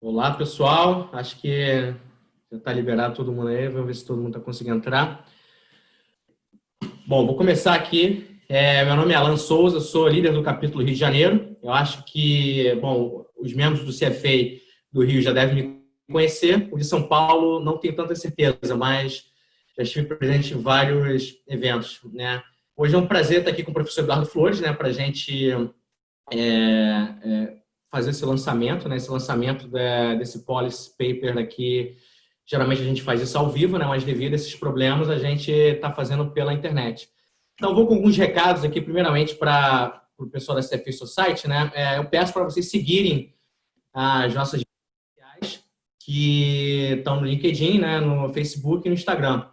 Olá, pessoal. Acho que já está liberado todo mundo aí. Vamos ver se todo mundo está conseguindo entrar. Bom, vou começar aqui. Meu nome é Alan Souza, sou líder do capítulo Rio de Janeiro. Eu acho que, bom, os membros do CFA do Rio já devem me conhecer. O de São Paulo não tenho tanta certeza, mas já estive presente em vários eventos, né? Hoje é um prazer estar aqui com o professor Eduardo Flores, né, para a gente fazer esse lançamento, né? Esse lançamento desse policy paper aqui. Geralmente a gente faz isso ao vivo, né? Mas devido a esses problemas, a gente está fazendo pela internet. Então, vou com alguns recados aqui, primeiramente, para o pessoal da CFA Society, né? Eu peço para vocês seguirem as nossas redes sociais, que estão no LinkedIn, né? No Facebook e no Instagram.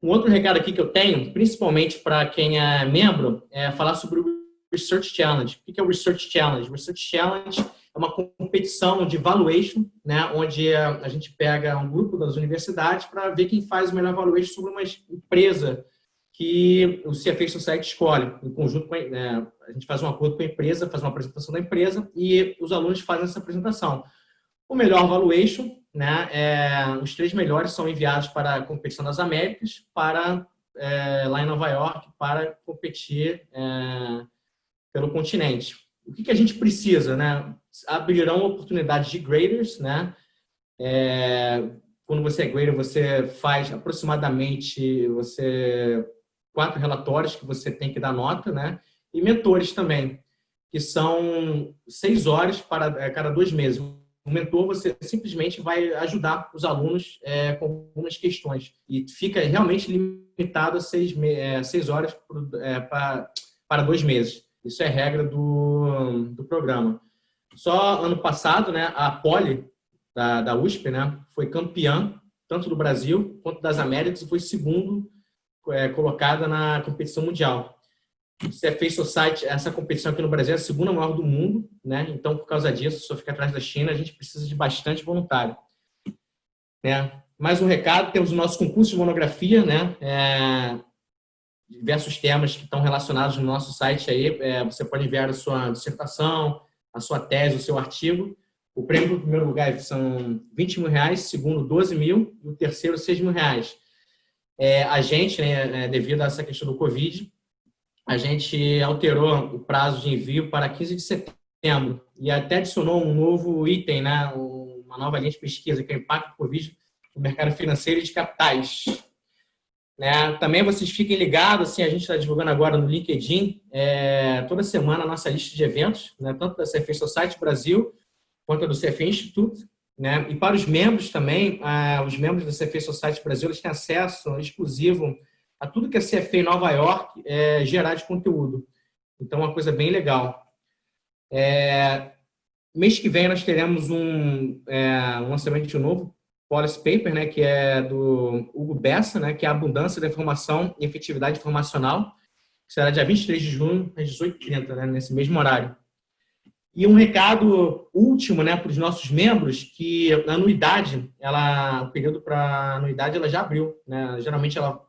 Um outro recado aqui que eu tenho, principalmente para quem é membro, é falar sobre o Research Challenge. O que é o Research Challenge? O Research Challenge é uma competição de valuation, né, onde a gente pega um grupo das universidades para ver quem faz o melhor valuation sobre uma empresa que o CFA Society escolhe. Em conjunto com a gente faz um acordo com a empresa, faz uma apresentação da empresa e os alunos fazem essa apresentação. O melhor valuation, né, os 3 melhores são enviados para a competição das Américas, para lá em Nova York, para competir pelo continente. O que a gente precisa, né? Abrirão oportunidades de graders, né? Quando você é grader, você faz aproximadamente 4 relatórios que você tem que dar nota, né? E mentores também, que são 6 horas para cada 2 meses. O mentor, você simplesmente vai ajudar os alunos com algumas questões. E fica realmente limitado a 6 horas para 2 meses. Isso é regra do programa. Só ano passado, né, a Poli, da USP, né, foi campeã, tanto do Brasil quanto das Américas, e foi segundo colocada na competição mundial. Você fez Society, essa competição aqui no Brasil é a segunda maior do mundo, né? Então, por causa disso, só fica atrás da China, a gente precisa de bastante voluntário. Né? Mais um recado, temos o nosso concurso de monografia, né? Diversos temas que estão relacionados no nosso site aí. Você pode enviar a sua dissertação, a sua tese, o seu artigo. O prêmio do primeiro lugar são R$20 mil, segundo 12 mil e o terceiro R$6 mil. A gente, né, devido a essa questão do Covid, a gente alterou o prazo de envio para 15 de setembro e até adicionou um novo item, né, uma nova linha de pesquisa, que é o impacto do Covid no mercado financeiro e de capitais. Né? Também vocês fiquem ligados, assim, a gente está divulgando agora no LinkedIn, toda semana a nossa lista de eventos, né, tanto da CFA Society Brasil quanto do CFA Institute. Né? E para os membros também, os membros da CFA Society Brasil, eles têm acesso exclusivo a tudo que a CFA em Nova York gerar de conteúdo. Então, é uma coisa bem legal. Mês que vem nós teremos um lançamento de um novo policy paper, né, que é do Hugo Bessa, né, que é a abundância da informação e efetividade informacional, que será dia 23 de junho, às 18h30, né, nesse mesmo horário. E um recado último, né, para os nossos membros, que a anuidade, o período para anuidade ela já abriu. Né? Geralmente ela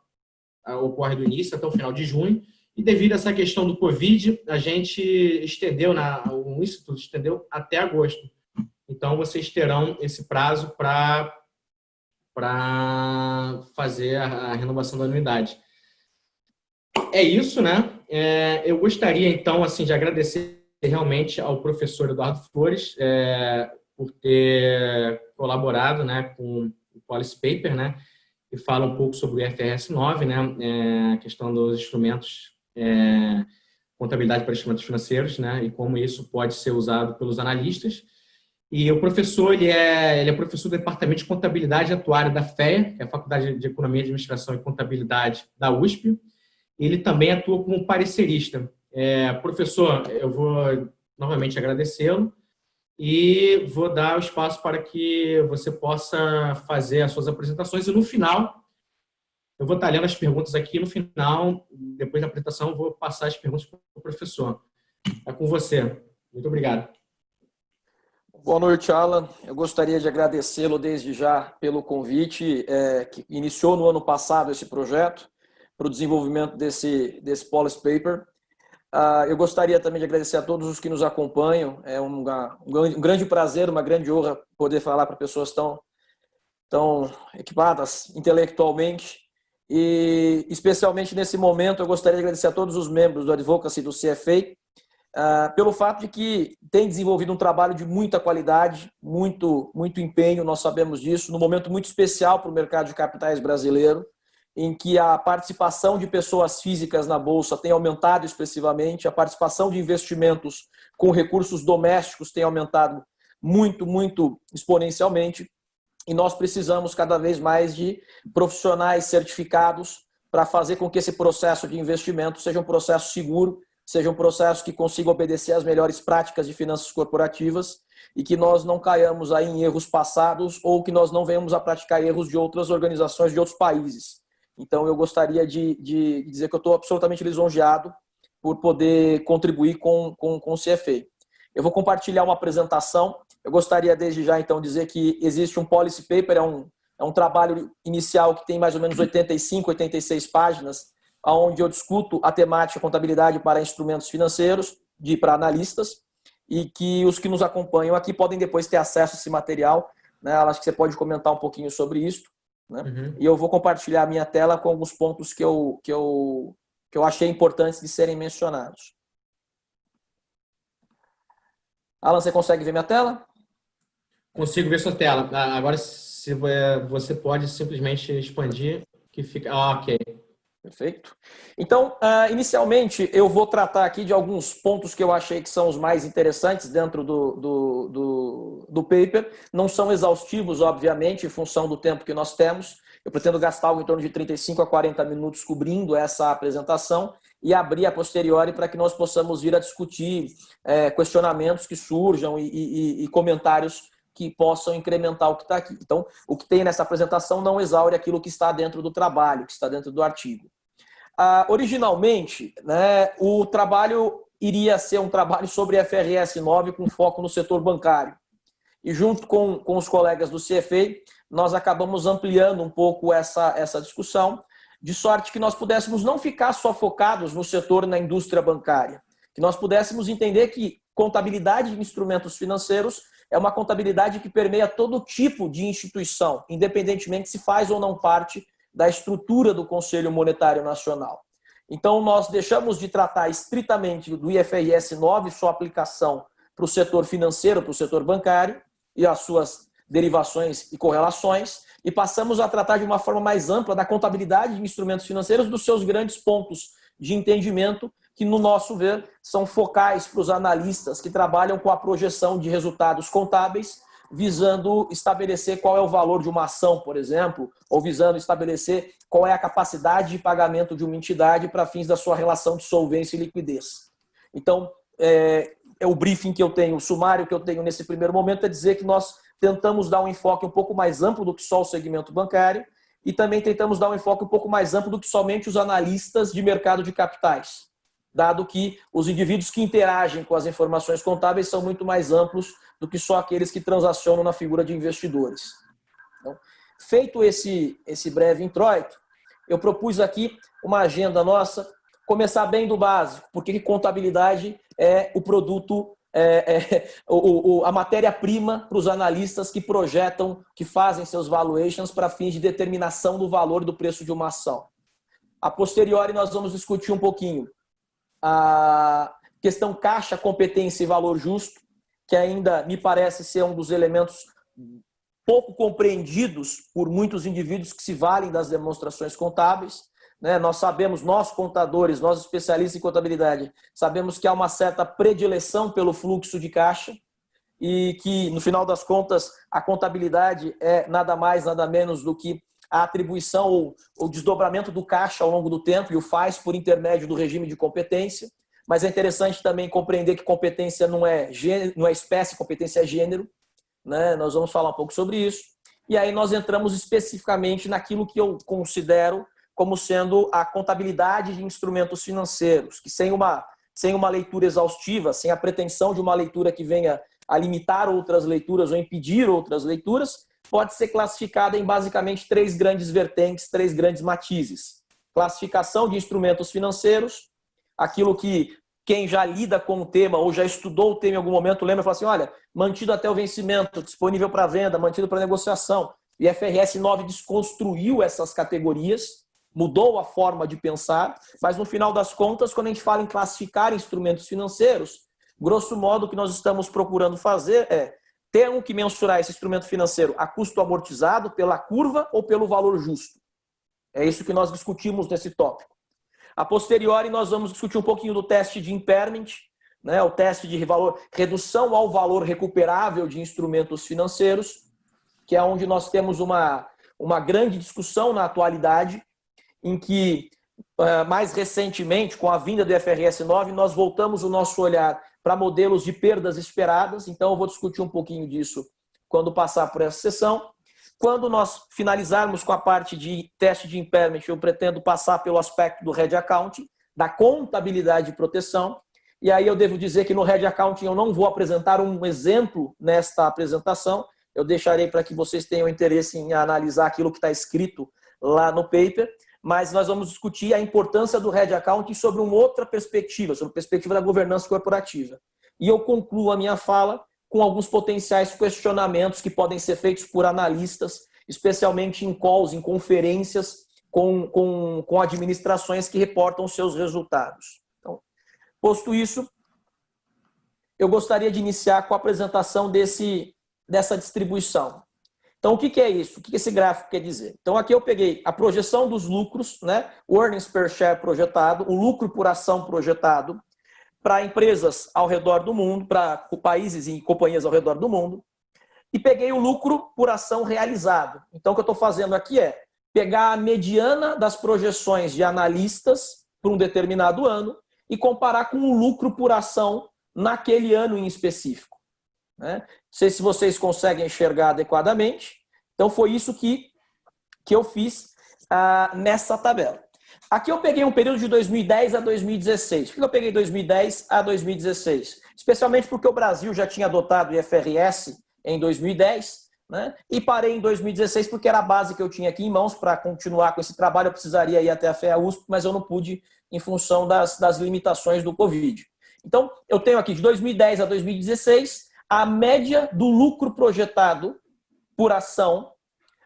ocorre do início até o final de junho, e devido a essa questão do Covid, a gente estendeu, o Instituto estendeu até agosto. Então, vocês terão esse prazo para fazer a renovação da anuidade. É isso, né? Eu gostaria, então, assim, de agradecer realmente ao professor Eduardo Flores por ter colaborado, né, com o Policy Paper, né, que fala um pouco sobre o IFRS 9, né, a questão dos instrumentos, contabilidade para instrumentos financeiros, né, e como isso pode ser usado pelos analistas. E o professor, ele é professor do Departamento de Contabilidade e Atuária da FEA, que é a Faculdade de Economia, Administração e Contabilidade da USP. Ele também atua como parecerista. Professor, eu vou novamente agradecê-lo e vou dar o espaço para que você possa fazer as suas apresentações. E no final, eu vou estar lendo as perguntas aqui. No final, depois da apresentação, eu vou passar as perguntas para o professor. É com você. Muito obrigado. Boa noite, Alan. Eu gostaria de agradecê-lo desde já pelo convite que iniciou no ano passado esse projeto para o desenvolvimento desse policy paper. Eu gostaria também de agradecer a todos os que nos acompanham. É um grande prazer, uma grande honra poder falar para pessoas tão equipadas intelectualmente. E, especialmente nesse momento, eu gostaria de agradecer a todos os membros do Advocacy do CFA, pelo fato de que tem desenvolvido um trabalho de muita qualidade, muito empenho, nós sabemos disso, num momento muito especial para o mercado de capitais brasileiro, em que a participação de pessoas físicas na Bolsa tem aumentado expressivamente, a participação de investimentos com recursos domésticos tem aumentado muito exponencialmente, e nós precisamos cada vez mais de profissionais certificados para fazer com que esse processo de investimento seja um processo seguro, seja um processo que consiga obedecer às melhores práticas de finanças corporativas e que nós não caiamos aí em erros passados ou que nós não venhamos a praticar erros de outras organizações de outros países. Então, eu gostaria de dizer que eu estou absolutamente lisonjeado por poder contribuir com o CFA. Eu vou compartilhar uma apresentação. Eu gostaria, desde já, então, dizer que existe um policy paper, é um trabalho inicial que tem mais ou menos 85, 86 páginas, onde eu discuto a temática contabilidade para instrumentos financeiros, para analistas, e que os que nos acompanham aqui podem depois ter acesso a esse material. Né? Acho que você pode comentar um pouquinho sobre isso. Né? Uhum. E eu vou compartilhar a minha tela com alguns pontos que eu achei importantes de serem mencionados. Alan, você consegue ver minha tela? Consigo ver sua tela. Agora, se você pode simplesmente expandir, que fica... ok. Perfeito. Então, inicialmente, eu vou tratar aqui de alguns pontos que eu achei que são os mais interessantes dentro do paper. Não são exaustivos, obviamente, em função do tempo que nós temos. Eu pretendo gastar algo em torno de 35 a 40 minutos cobrindo essa apresentação e abrir a posteriori para que nós possamos vir a discutir questionamentos que surjam e comentários que possam incrementar o que está aqui. Então, o que tem nessa apresentação não exaure aquilo que está dentro do trabalho, que está dentro do artigo. Originalmente, né, o trabalho iria ser um trabalho sobre FRS 9 com foco no setor bancário. E junto com os colegas do CFA, nós acabamos ampliando um pouco essa discussão, de sorte que nós pudéssemos não ficar só focados no setor na indústria bancária, que nós pudéssemos entender que contabilidade de instrumentos financeiros é uma contabilidade que permeia todo tipo de instituição, independentemente se faz ou não parte da estrutura do Conselho Monetário Nacional. Então, nós deixamos de tratar estritamente do IFRS 9, sua aplicação para o setor financeiro, para o setor bancário e as suas derivações e correlações, e passamos a tratar de uma forma mais ampla da contabilidade de instrumentos financeiros, dos seus grandes pontos de entendimento, que, no nosso ver, são focais para os analistas que trabalham com a projeção de resultados contábeis, visando estabelecer qual é o valor de uma ação, por exemplo, ou visando estabelecer qual é a capacidade de pagamento de uma entidade para fins da sua relação de solvência e liquidez. Então, o briefing que eu tenho, o sumário que eu tenho nesse primeiro momento é dizer que nós tentamos dar um enfoque um pouco mais amplo do que só o segmento bancário e também tentamos dar um enfoque um pouco mais amplo do que somente os analistas de mercado de capitais, dado que os indivíduos que interagem com as informações contábeis são muito mais amplos do que só aqueles que transacionam na figura de investidores. Então, feito esse breve introito, eu propus aqui uma agenda nossa, começar bem do básico, porque contabilidade é o produto, a matéria-prima para os analistas que projetam, que fazem seus valuations para fins de determinação do valor do preço de uma ação. A posteriori, nós vamos discutir um pouquinho a questão caixa, competência e valor justo, que ainda me parece ser um dos elementos pouco compreendidos por muitos indivíduos que se valem das demonstrações contábeis. Nós sabemos, nós contadores, nós especialistas em contabilidade, sabemos que há uma certa predileção pelo fluxo de caixa e que, no final das contas, a contabilidade é nada mais, nada menos do que a atribuição ou o desdobramento do caixa ao longo do tempo e o faz por intermédio do regime de competência. Mas é interessante também compreender que competência não é espécie, competência é gênero. Nós vamos falar um pouco sobre isso. E aí nós entramos especificamente naquilo que eu considero como sendo a contabilidade de instrumentos financeiros, que sem uma leitura exaustiva, sem a pretensão de uma leitura que venha a limitar outras leituras ou impedir outras leituras, pode ser classificada em basicamente 3 grandes vertentes, 3 grandes matizes. Classificação de instrumentos financeiros, aquilo que quem já lida com o tema ou já estudou o tema em algum momento lembra e fala assim, olha, mantido até o vencimento, disponível para venda, mantido para negociação. E IFRS 9 desconstruiu essas categorias, mudou a forma de pensar, mas no final das contas, quando a gente fala em classificar instrumentos financeiros, grosso modo o que nós estamos procurando fazer é ter que mensurar esse instrumento financeiro a custo amortizado, pela curva ou pelo valor justo. É isso que nós discutimos nesse tópico. A posteriori, nós vamos discutir um pouquinho do teste de impairment, né, o teste de redução ao valor recuperável de instrumentos financeiros, que é onde nós temos uma grande discussão na atualidade, em que, mais recentemente, com a vinda do IFRS 9, nós voltamos o nosso olhar para modelos de perdas esperadas. Então, eu vou discutir um pouquinho disso quando passar por essa sessão. Quando nós finalizarmos com a parte de teste de impairment, eu pretendo passar pelo aspecto do Hedge Accounting, da contabilidade de proteção. E aí eu devo dizer que no Hedge Accounting eu não vou apresentar um exemplo nesta apresentação. Eu deixarei para que vocês tenham interesse em analisar aquilo que está escrito lá no paper. Mas nós vamos discutir a importância do Hedge Accounting sobre uma outra perspectiva, sobre a perspectiva da governança corporativa. E eu concluo a minha fala com alguns potenciais questionamentos que podem ser feitos por analistas, especialmente em calls, em conferências com administrações que reportam seus resultados. Então, posto isso, eu gostaria de iniciar com a apresentação dessa distribuição. Então, o que é isso? O que esse gráfico quer dizer? Então, aqui eu peguei a projeção dos lucros, né? O earnings per share projetado, o lucro por ação projetado, para empresas ao redor do mundo, para países e companhias ao redor do mundo, e peguei o lucro por ação realizado. Então, o que eu estou fazendo aqui é pegar a mediana das projeções de analistas para um determinado ano e comparar com o lucro por ação naquele ano em específico. Né? Não sei se vocês conseguem enxergar adequadamente. Então, foi isso que eu fiz nessa tabela. Aqui eu peguei um período de 2010 a 2016. Por que eu peguei 2010 a 2016? Especialmente porque o Brasil já tinha adotado o IFRS em 2010, né? E parei em 2016 porque era a base que eu tinha aqui em mãos para continuar com esse trabalho. Eu precisaria ir até a FEA-USP, mas eu não pude em função das limitações do Covid. Então, eu tenho aqui de 2010 a 2016 a média do lucro projetado por ação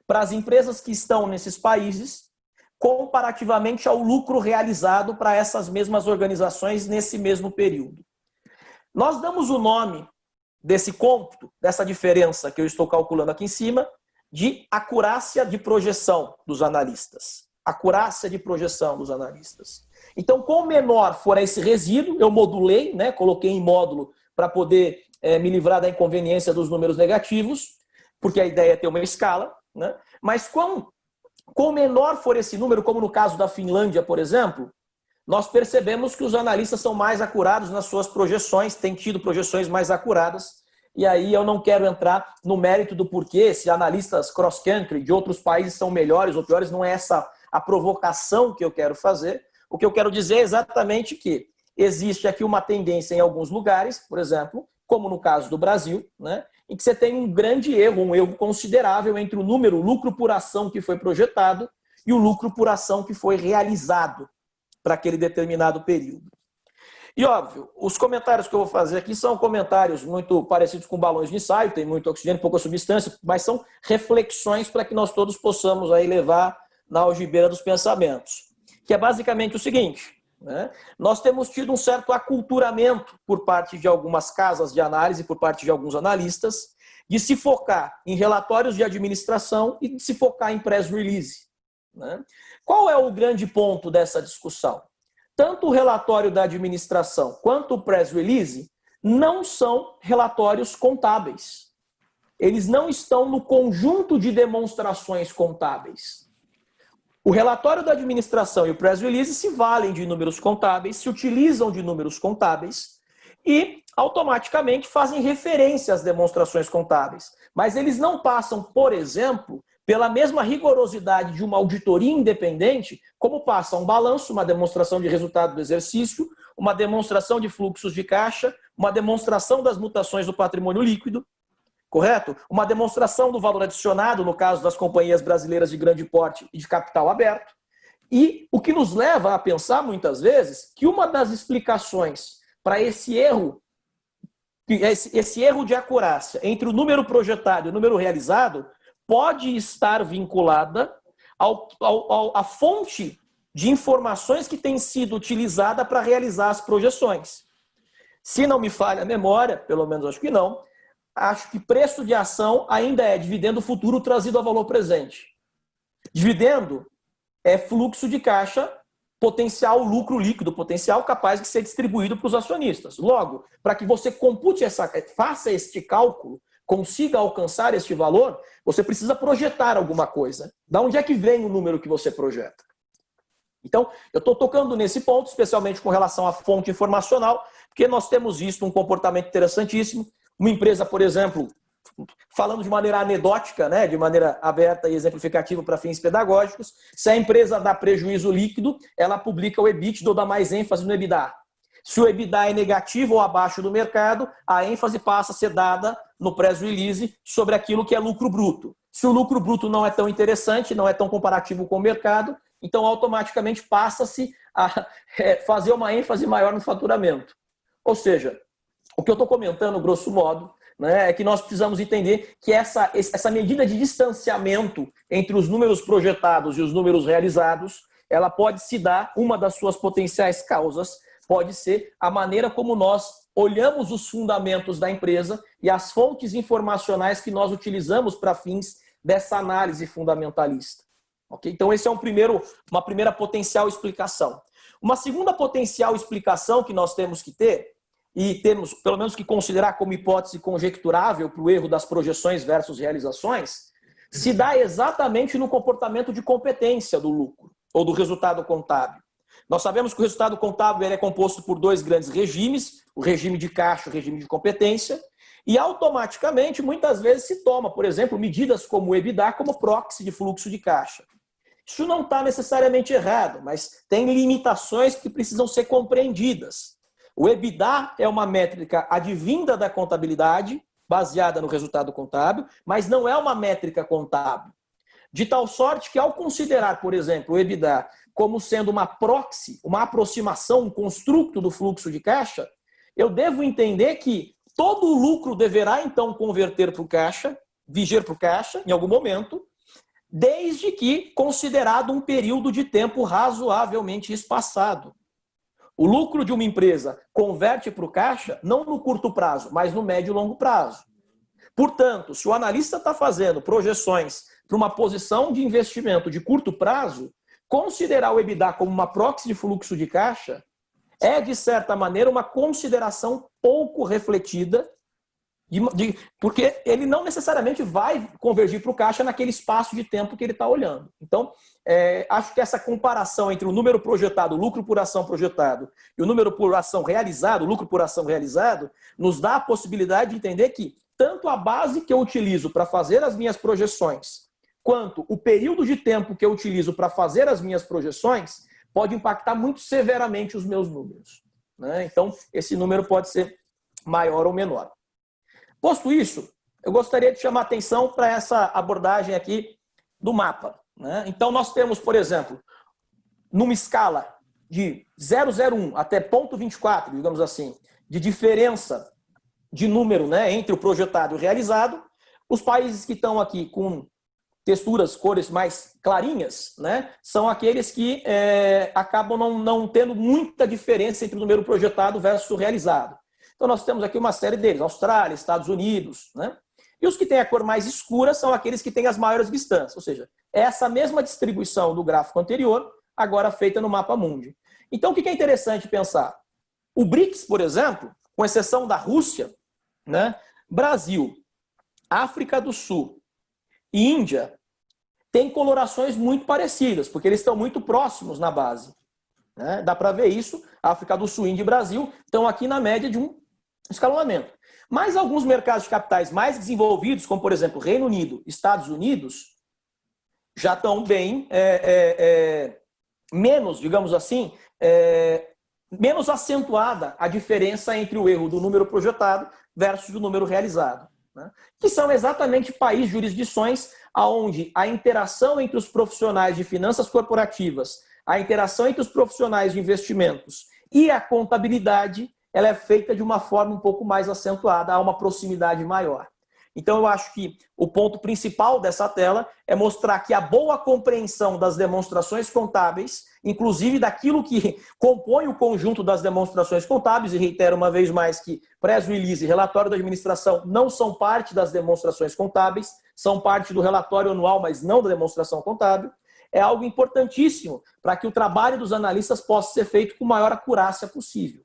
para as empresas que estão nesses países, comparativamente ao lucro realizado para essas mesmas organizações nesse mesmo período. Nós damos o nome desse cômputo, dessa diferença que eu estou calculando aqui em cima, de acurácia de projeção dos analistas. Acurácia de projeção dos analistas. Então, quanto menor for esse resíduo, eu modulei, né, coloquei em módulo para poder me livrar da inconveniência dos números negativos, porque a ideia é ter uma escala, né? Mas quanto menor for esse número, como no caso da Finlândia, por exemplo, nós percebemos que os analistas são mais acurados nas suas projeções, têm tido projeções mais acuradas, e aí eu não quero entrar no mérito do porquê, se analistas cross-country de outros países são melhores ou piores, não é essa a provocação que eu quero fazer. O que eu quero dizer é exatamente que existe aqui uma tendência em alguns lugares, por exemplo, como no caso do Brasil, né, em que você tem um grande erro, um erro considerável entre o número, o lucro por ação que foi projetado e o lucro por ação que foi realizado para aquele determinado período. E óbvio, os comentários que eu vou fazer aqui são comentários muito parecidos com balões de ensaio, tem muito oxigênio, pouca substância, mas são reflexões para que nós todos possamos aí levar na algibeira dos pensamentos. Que é basicamente o seguinte, né? Nós temos tido um certo aculturamento por parte de algumas casas de análise, por parte de alguns analistas, de se focar em relatórios de administração e de se focar em press release. Né? Qual é o grande ponto dessa discussão? Tanto o relatório da administração quanto o press release não são relatórios contábeis. Eles não estão no conjunto de demonstrações contábeis. O relatório da administração e o press release se valem de números contábeis, se utilizam de números contábeis e automaticamente fazem referência às demonstrações contábeis. Mas eles não passam, por exemplo, pela mesma rigorosidade de uma auditoria independente, como passa um balanço, uma demonstração de resultado do exercício, uma demonstração de fluxos de caixa, uma demonstração das mutações do patrimônio líquido, correto? Uma demonstração do valor adicionado, no caso das companhias brasileiras de grande porte e de capital aberto. E o que nos leva a pensar, muitas vezes, que uma das explicações para esse erro de acurácia entre o número projetado e o número realizado pode estar vinculada à fonte de informações que tem sido utilizada para realizar as projeções. Se não me falha a memória, pelo menos acho que não, acho que preço de ação ainda é dividendo futuro trazido a valor presente. Dividendo é fluxo de caixa, potencial lucro líquido, potencial capaz de ser distribuído para os acionistas. Logo, para que você compute faça este cálculo, consiga alcançar este valor, você precisa projetar alguma coisa. Da onde é que vem o número que você projeta? Então, eu estou tocando nesse ponto, especialmente com relação à fonte informacional, porque nós temos visto um comportamento interessantíssimo. Uma empresa, por exemplo, falando de maneira anedótica, né, de maneira aberta e exemplificativa para fins pedagógicos, se a empresa dá prejuízo líquido, ela publica o EBITDA ou dá mais ênfase no EBITDA. Se o EBITDA é negativo ou abaixo do mercado, a ênfase passa a ser dada no press release sobre aquilo que é lucro bruto. Se o lucro bruto não é tão interessante, não é tão comparativo com o mercado, então automaticamente passa-se a fazer uma ênfase maior no faturamento. Ou seja, o que eu estou comentando, grosso modo, né, é que nós precisamos entender que essa medida de distanciamento entre os números projetados e os números realizados, ela pode se dar, uma das suas potenciais causas, pode ser a maneira como nós olhamos os fundamentos da empresa e as fontes informacionais que nós utilizamos para fins dessa análise fundamentalista. Okay? Então, esse é uma primeira potencial explicação. Uma segunda potencial explicação que nós temos que ter, e temos pelo menos que considerar como hipótese conjecturável para o erro das projeções versus realizações, se dá exatamente no comportamento de competência do lucro ou do resultado contábil. Nós sabemos que o resultado contábil ele é composto por dois grandes regimes, o regime de caixa e o regime de competência, e automaticamente, muitas vezes, se toma, por exemplo, medidas como o EBITDA como proxy de fluxo de caixa. Isso não está necessariamente errado, mas tem limitações que precisam ser compreendidas. O EBITDA é uma métrica advinda da contabilidade, baseada no resultado contábil, mas não é uma métrica contábil. De tal sorte que, ao considerar, por exemplo, o EBITDA como sendo uma proxy, uma aproximação, um construto do fluxo de caixa, eu devo entender que todo o lucro deverá, então, converter para o caixa, viger para o caixa, em algum momento, desde que considerado um período de tempo razoavelmente espaçado. O lucro de uma empresa converte para o caixa não no curto prazo, mas no médio e longo prazo. Portanto, se o analista está fazendo projeções para uma posição de investimento de curto prazo, considerar o EBITDA como uma proxy de fluxo de caixa é, de certa maneira, uma consideração pouco refletida, porque ele não necessariamente vai convergir para o caixa naquele espaço de tempo que ele está olhando. Então, acho que essa comparação entre o número projetado, o lucro por ação projetado, e o número por ação realizado, o lucro por ação realizado, nos dá a possibilidade de entender que tanto a base que eu utilizo para fazer as minhas projeções, quanto o período de tempo que eu utilizo para fazer as minhas projeções, pode impactar muito severamente os meus números, né? Então, esse número pode ser maior ou menor. Posto isso, eu gostaria de chamar a atenção para essa abordagem aqui do mapa, né? Então, nós temos, por exemplo, numa escala de 0,01 até 0,24, digamos assim, de diferença de número, né, entre o projetado e o realizado, os países que estão aqui com texturas, cores mais clarinhas, né, são aqueles que acabam não tendo muita diferença entre o número projetado versus o realizado. Então, nós temos aqui uma série deles, Austrália, Estados Unidos, né? E os que têm a cor mais escura são aqueles que têm as maiores distâncias, ou seja, é essa mesma distribuição do gráfico anterior, agora feita no mapa mundi. Então, o que é interessante pensar? O BRICS, por exemplo, com exceção da Rússia, né, Brasil, África do Sul e Índia, têm colorações muito parecidas, porque eles estão muito próximos na base, né? Dá para ver isso, África do Sul, Índia e Brasil estão aqui na média de um escalonamento. Mas alguns mercados de capitais mais desenvolvidos, como por exemplo Reino Unido, Estados Unidos, já estão bem menos, digamos assim, menos acentuada a diferença entre o erro do número projetado versus o número realizado, né? Que são exatamente países, jurisdições, onde a interação entre os profissionais de finanças corporativas, a interação entre os profissionais de investimentos e a contabilidade ela é feita de uma forma um pouco mais acentuada, há uma proximidade maior. Então, eu acho que o ponto principal dessa tela é mostrar que a boa compreensão das demonstrações contábeis, inclusive daquilo que compõe o conjunto das demonstrações contábeis, e reitero uma vez mais que press release e relatório da administração não são parte das demonstrações contábeis, são parte do relatório anual, mas não da demonstração contábil, é algo importantíssimo para que o trabalho dos analistas possa ser feito com a maior acurácia possível.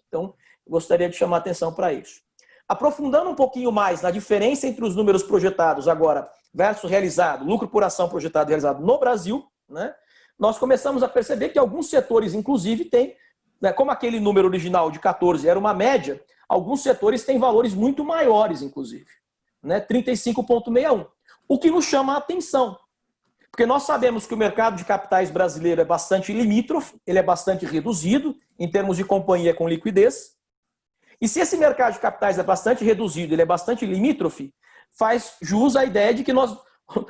Então, eu gostaria de chamar a atenção para isso. Aprofundando um pouquinho mais na diferença entre os números projetados agora versus realizado, lucro por ação projetado e realizado no Brasil, né, nós começamos a perceber que alguns setores, inclusive, têm, né, como aquele número original de 14 era uma média, alguns setores têm valores muito maiores, inclusive, né, 35,61, o que nos chama a atenção. Porque nós sabemos que o mercado de capitais brasileiro é bastante limítrofe, ele é bastante reduzido em termos de companhia com liquidez. E se esse mercado de capitais é bastante reduzido, ele é bastante limítrofe, faz jus à ideia de que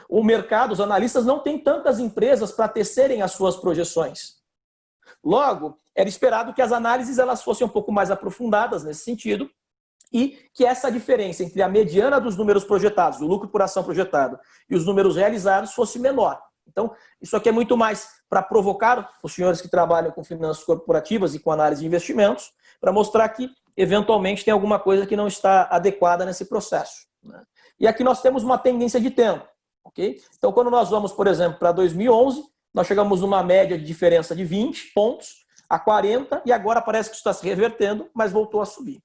o mercado, os analistas não têm tantas empresas para tecerem as suas projeções. Logo, era esperado que as análises elas fossem um pouco mais aprofundadas nesse sentido e que essa diferença entre a mediana dos números projetados, do lucro por ação projetado, e os números realizados fosse menor. Então, isso aqui é muito mais para provocar os senhores que trabalham com finanças corporativas e com análise de investimentos, para mostrar que, eventualmente, tem alguma coisa que não está adequada nesse processo, né? E aqui nós temos uma tendência de tempo. Okay? Então, quando nós vamos, por exemplo, para 2011, nós chegamos numa média de diferença de 20 pontos a 40, e agora parece que isso está se revertendo, mas voltou a subir.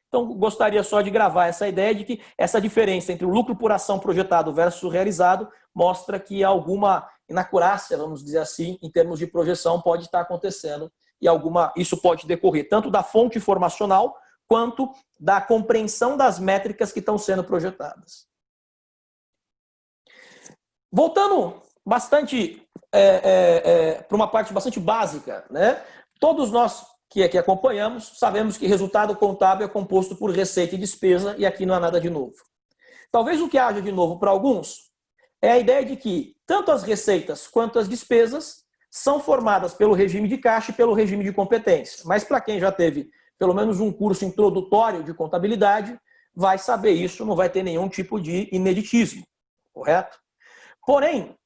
Então, gostaria só de gravar essa ideia de que essa diferença entre o lucro por ação projetado versus o realizado mostra que alguma inacurácia, vamos dizer assim, em termos de projeção pode estar acontecendo e isso pode decorrer tanto da fonte informacional quanto da compreensão das métricas que estão sendo projetadas. Voltando bastante para uma parte bastante básica, né? Todos nós que aqui acompanhamos, sabemos que resultado contábil é composto por receita e despesa, e aqui não há nada de novo. Talvez o que haja de novo para alguns é a ideia de que tanto as receitas quanto as despesas são formadas pelo regime de caixa e pelo regime de competência. Mas para quem já teve pelo menos um curso introdutório de contabilidade, vai saber isso, não vai ter nenhum tipo de ineditismo, correto? Porém,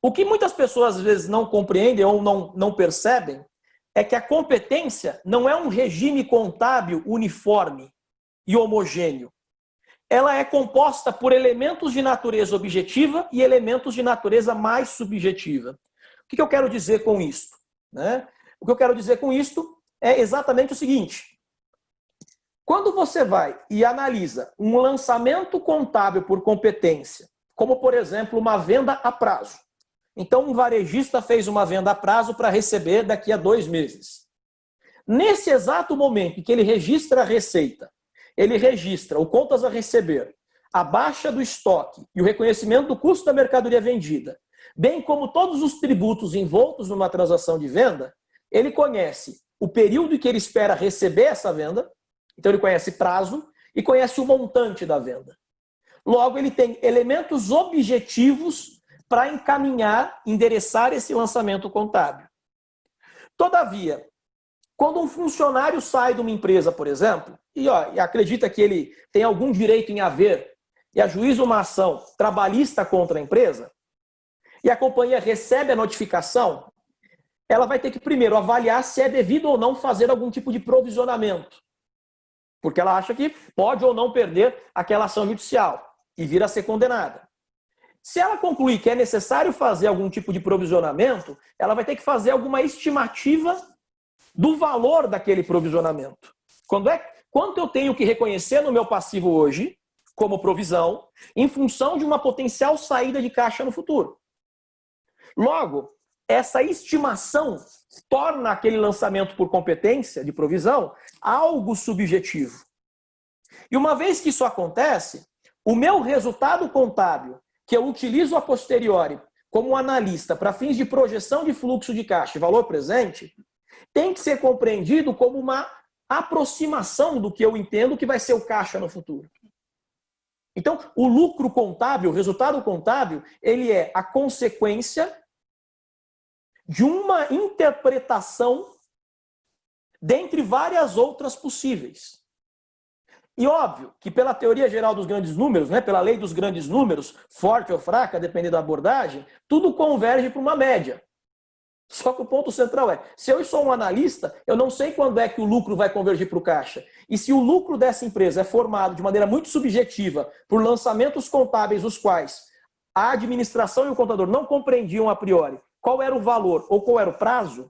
o que muitas pessoas às vezes não compreendem ou não percebem é que a competência não é um regime contábil uniforme e homogêneo. Ela é composta por elementos de natureza objetiva e elementos de natureza mais subjetiva. O que eu quero dizer com isto? Né? O que eu quero dizer com isto é exatamente o seguinte. Quando você vai e analisa um lançamento contábil por competência, como, por exemplo, uma venda a prazo. Então, um varejista fez uma venda a prazo para receber daqui a 2 meses. Nesse exato momento em que ele registra a receita, ele registra o contas a receber, a baixa do estoque e o reconhecimento do custo da mercadoria vendida, bem como todos os tributos envoltos numa transação de venda, ele conhece o período em que ele espera receber essa venda, então ele conhece prazo e conhece o montante da venda. Logo, ele tem elementos objetivos para endereçar esse lançamento contábil. Todavia, quando um funcionário sai de uma empresa, por exemplo, e acredita que ele tem algum direito em haver e ajuiza uma ação trabalhista contra a empresa, e a companhia recebe a notificação, ela vai ter que primeiro avaliar se é devido ou não fazer algum tipo de provisionamento, porque ela acha que pode ou não perder aquela ação judicial e vir a ser condenada. Se ela concluir que é necessário fazer algum tipo de provisionamento, ela vai ter que fazer alguma estimativa do valor daquele provisionamento. Quanto eu tenho que reconhecer no meu passivo hoje, como provisão, em função de uma potencial saída de caixa no futuro. Logo, essa estimação torna aquele lançamento por competência de provisão algo subjetivo. E uma vez que isso acontece, o meu resultado contábil, que eu utilizo a posteriori como analista para fins de projeção de fluxo de caixa e valor presente, tem que ser compreendido como uma aproximação do que eu entendo que vai ser o caixa no futuro. Então, o lucro contábil, o resultado contábil, ele é a consequência de uma interpretação dentre várias outras possíveis. E óbvio que pela teoria geral dos grandes números, né, pela lei dos grandes números, forte ou fraca, dependendo da abordagem, tudo converge para uma média. Só que o ponto central é, se eu sou um analista, eu não sei quando é que o lucro vai convergir para o caixa. E se o lucro dessa empresa é formado de maneira muito subjetiva por lançamentos contábeis os quais a administração e o contador não compreendiam a priori qual era o valor ou qual era o prazo,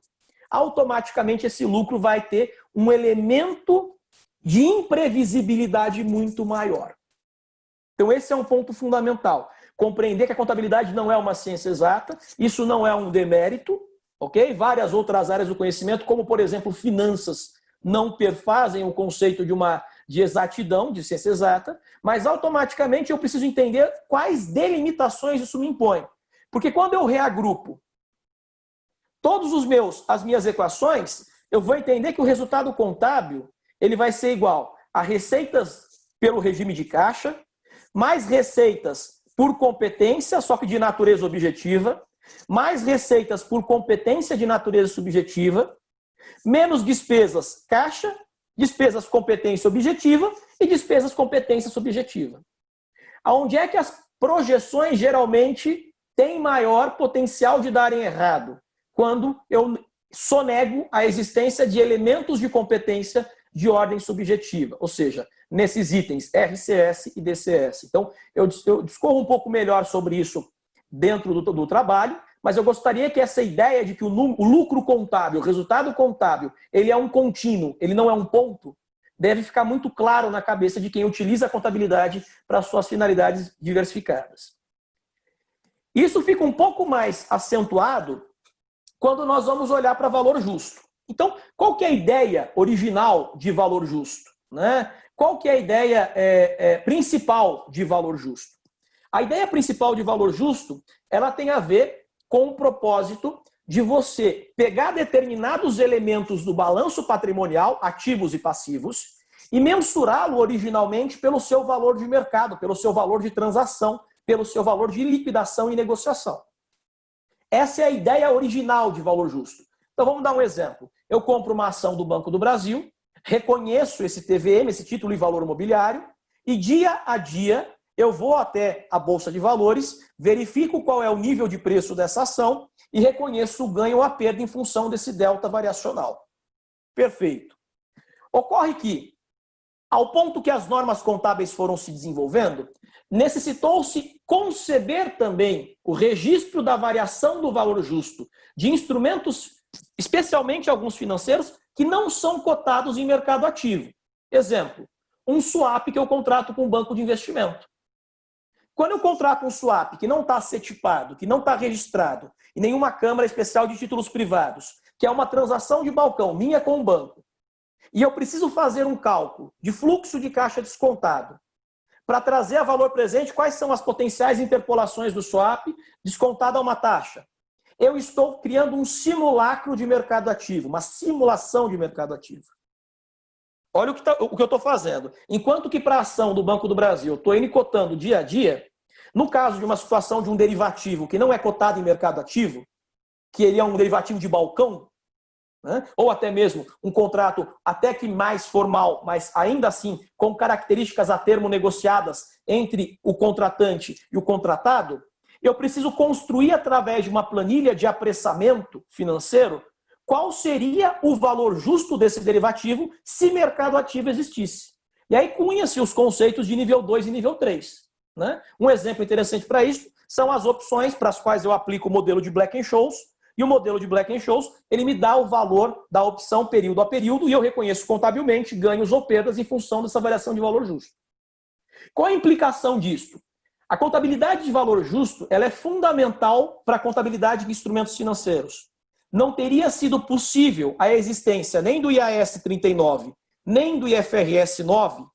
automaticamente esse lucro vai ter um elemento de imprevisibilidade muito maior. Então esse é um ponto fundamental. Compreender que a contabilidade não é uma ciência exata, isso não é um demérito, ok? Várias outras áreas do conhecimento, como por exemplo finanças, não perfazem o conceito de exatidão, de ciência exata, mas automaticamente eu preciso entender quais delimitações isso me impõe. Porque quando eu reagrupo todos as minhas equações, eu vou entender que o resultado contábil ele vai ser igual a receitas pelo regime de caixa, mais receitas por competência, só que de natureza objetiva, mais receitas por competência de natureza subjetiva, menos despesas caixa, despesas competência objetiva e despesas competência subjetiva. Aonde é que as projeções geralmente têm maior potencial de darem errado? Quando eu sonego a existência de elementos de competência de ordem subjetiva, ou seja, nesses itens RCS e DCS. Então, eu discorro um pouco melhor sobre isso dentro do trabalho, mas eu gostaria que essa ideia de que o lucro contábil, o resultado contábil, ele é um contínuo, ele não é um ponto, deve ficar muito claro na cabeça de quem utiliza a contabilidade para suas finalidades diversificadas. Isso fica um pouco mais acentuado quando nós vamos olhar para valor justo. Então, qual que é a ideia original de valor justo? Né? Qual que é a ideia principal de valor justo? A ideia principal de valor justo, ela tem a ver com o propósito de você pegar determinados elementos do balanço patrimonial, ativos e passivos, e mensurá-lo originalmente pelo seu valor de mercado, pelo seu valor de transação, pelo seu valor de liquidação e negociação. Essa é a ideia original de valor justo. Então vamos dar um exemplo. Eu compro uma ação do Banco do Brasil, reconheço esse TVM, esse título de valor imobiliário, e dia a dia eu vou até a Bolsa de Valores, verifico qual é o nível de preço dessa ação e reconheço o ganho ou a perda em função desse delta variacional. Perfeito. Ocorre que, ao ponto que as normas contábeis foram se desenvolvendo, necessitou-se conceber também o registro da variação do valor justo de instrumentos, especialmente alguns financeiros, que não são cotados em mercado ativo. Exemplo, um swap que eu contrato com um banco de investimento. Quando eu contrato um swap que não está cetipado, que não está registrado em nenhuma Câmara Especial de Títulos Privados, que é uma transação de balcão minha com o banco, e eu preciso fazer um cálculo de fluxo de caixa descontado para trazer a valor presente quais são as potenciais interpolações do swap descontada a uma taxa. Eu estou criando um simulacro de mercado ativo, uma simulação de mercado ativo. Olha o que eu estou fazendo. Enquanto que para a ação do Banco do Brasil eu estou cotando dia a dia, no caso de uma situação de um derivativo que não é cotado em mercado ativo, que ele é um derivativo de balcão, né? Ou até mesmo um contrato até que mais formal, mas ainda assim com características a termo negociadas entre o contratante e o contratado, eu preciso construir através de uma planilha de apressamento financeiro qual seria o valor justo desse derivativo se mercado ativo existisse. E aí cunha-se os conceitos de nível 2 e nível 3. Né? Um exemplo interessante para isso são as opções para as quais eu aplico o modelo de Black-Scholes, e o modelo de Black-Scholes, ele me dá o valor da opção período a período e eu reconheço contabilmente ganhos ou perdas em função dessa variação de valor justo. Qual a implicação disso? A contabilidade de valor justo ela é fundamental para a contabilidade de instrumentos financeiros. Não teria sido possível a existência nem do IAS 39, nem do IFRS 9,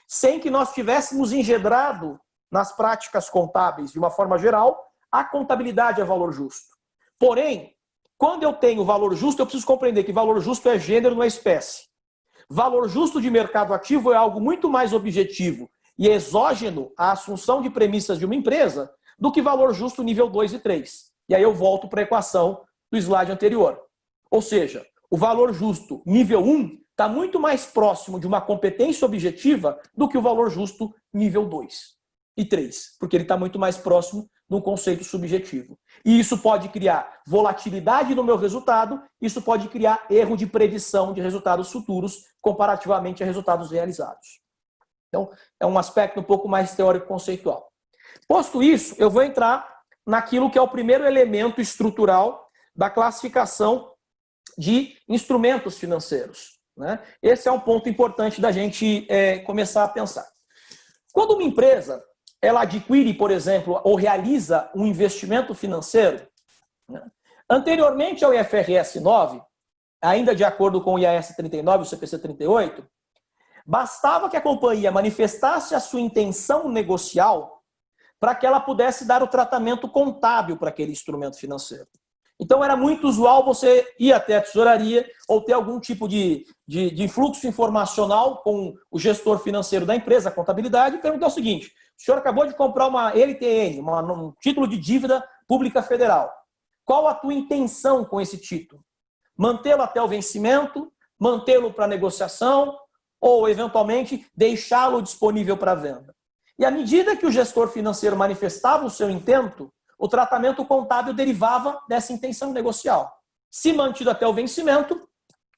sem que nós tivéssemos engendrado nas práticas contábeis, de uma forma geral, a contabilidade a valor justo. Porém, quando eu tenho valor justo, eu preciso compreender que valor justo é gênero, não é espécie. Valor justo de mercado ativo é algo muito mais objetivo e exógeno à assunção de premissas de uma empresa do que valor justo nível 2 e 3. E aí eu volto para a equação do slide anterior. Ou seja, o valor justo nível 1 está muito mais próximo de uma competência objetiva do que o valor justo nível 2 e 3, porque ele está muito mais próximo de um conceito subjetivo. E isso pode criar volatilidade no meu resultado, isso pode criar erro de predição de resultados futuros comparativamente a resultados realizados. Então, é um aspecto um pouco mais teórico-conceitual. Posto isso, eu vou entrar naquilo que é o primeiro elemento estrutural da classificação de instrumentos financeiros, né? Esse é um ponto importante da gente começar a pensar. Quando uma empresa ela adquire, por exemplo, ou realiza um investimento financeiro, né? Anteriormente ao IFRS 9, ainda de acordo com o IAS 39 e o CPC 38, bastava que a companhia manifestasse a sua intenção negocial para que ela pudesse dar o tratamento contábil para aquele instrumento financeiro. Então, era muito usual você ir até a tesouraria ou ter algum tipo de fluxo informacional com o gestor financeiro da empresa, a contabilidade, e perguntar o seguinte: o senhor acabou de comprar uma LTN, um título de dívida pública federal. Qual a tua intenção com esse título? Mantê-lo até o vencimento, mantê-lo para negociação ou, eventualmente, deixá-lo disponível para venda? E à medida que o gestor financeiro manifestava o seu intento, o tratamento contábil derivava dessa intenção negocial. Se mantido até o vencimento,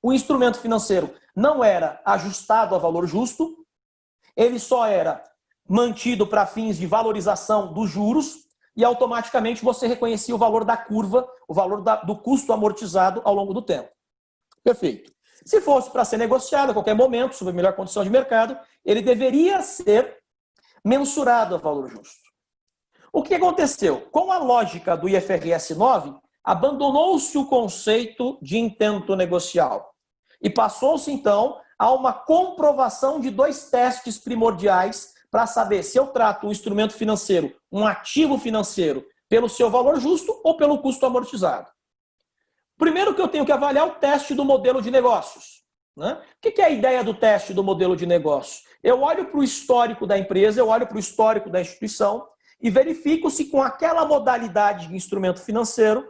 o instrumento financeiro não era ajustado a valor justo, ele só era mantido para fins de valorização dos juros e automaticamente você reconhecia o valor da curva, o valor do custo amortizado ao longo do tempo. Perfeito. Se fosse para ser negociado a qualquer momento, sob a melhor condição de mercado, ele deveria ser mensurado a valor justo. O que aconteceu? Com a lógica do IFRS 9, abandonou-se o conceito de intento negocial e passou-se, então, a uma comprovação de dois testes primordiais para saber se eu trato o instrumento financeiro, um ativo financeiro, pelo seu valor justo ou pelo custo amortizado. Primeiro que eu tenho que avaliar o teste do modelo de negócios, né? O que é a ideia do teste do modelo de negócio? Eu olho para o histórico da empresa, eu olho para o histórico da instituição e verifico se com aquela modalidade de instrumento financeiro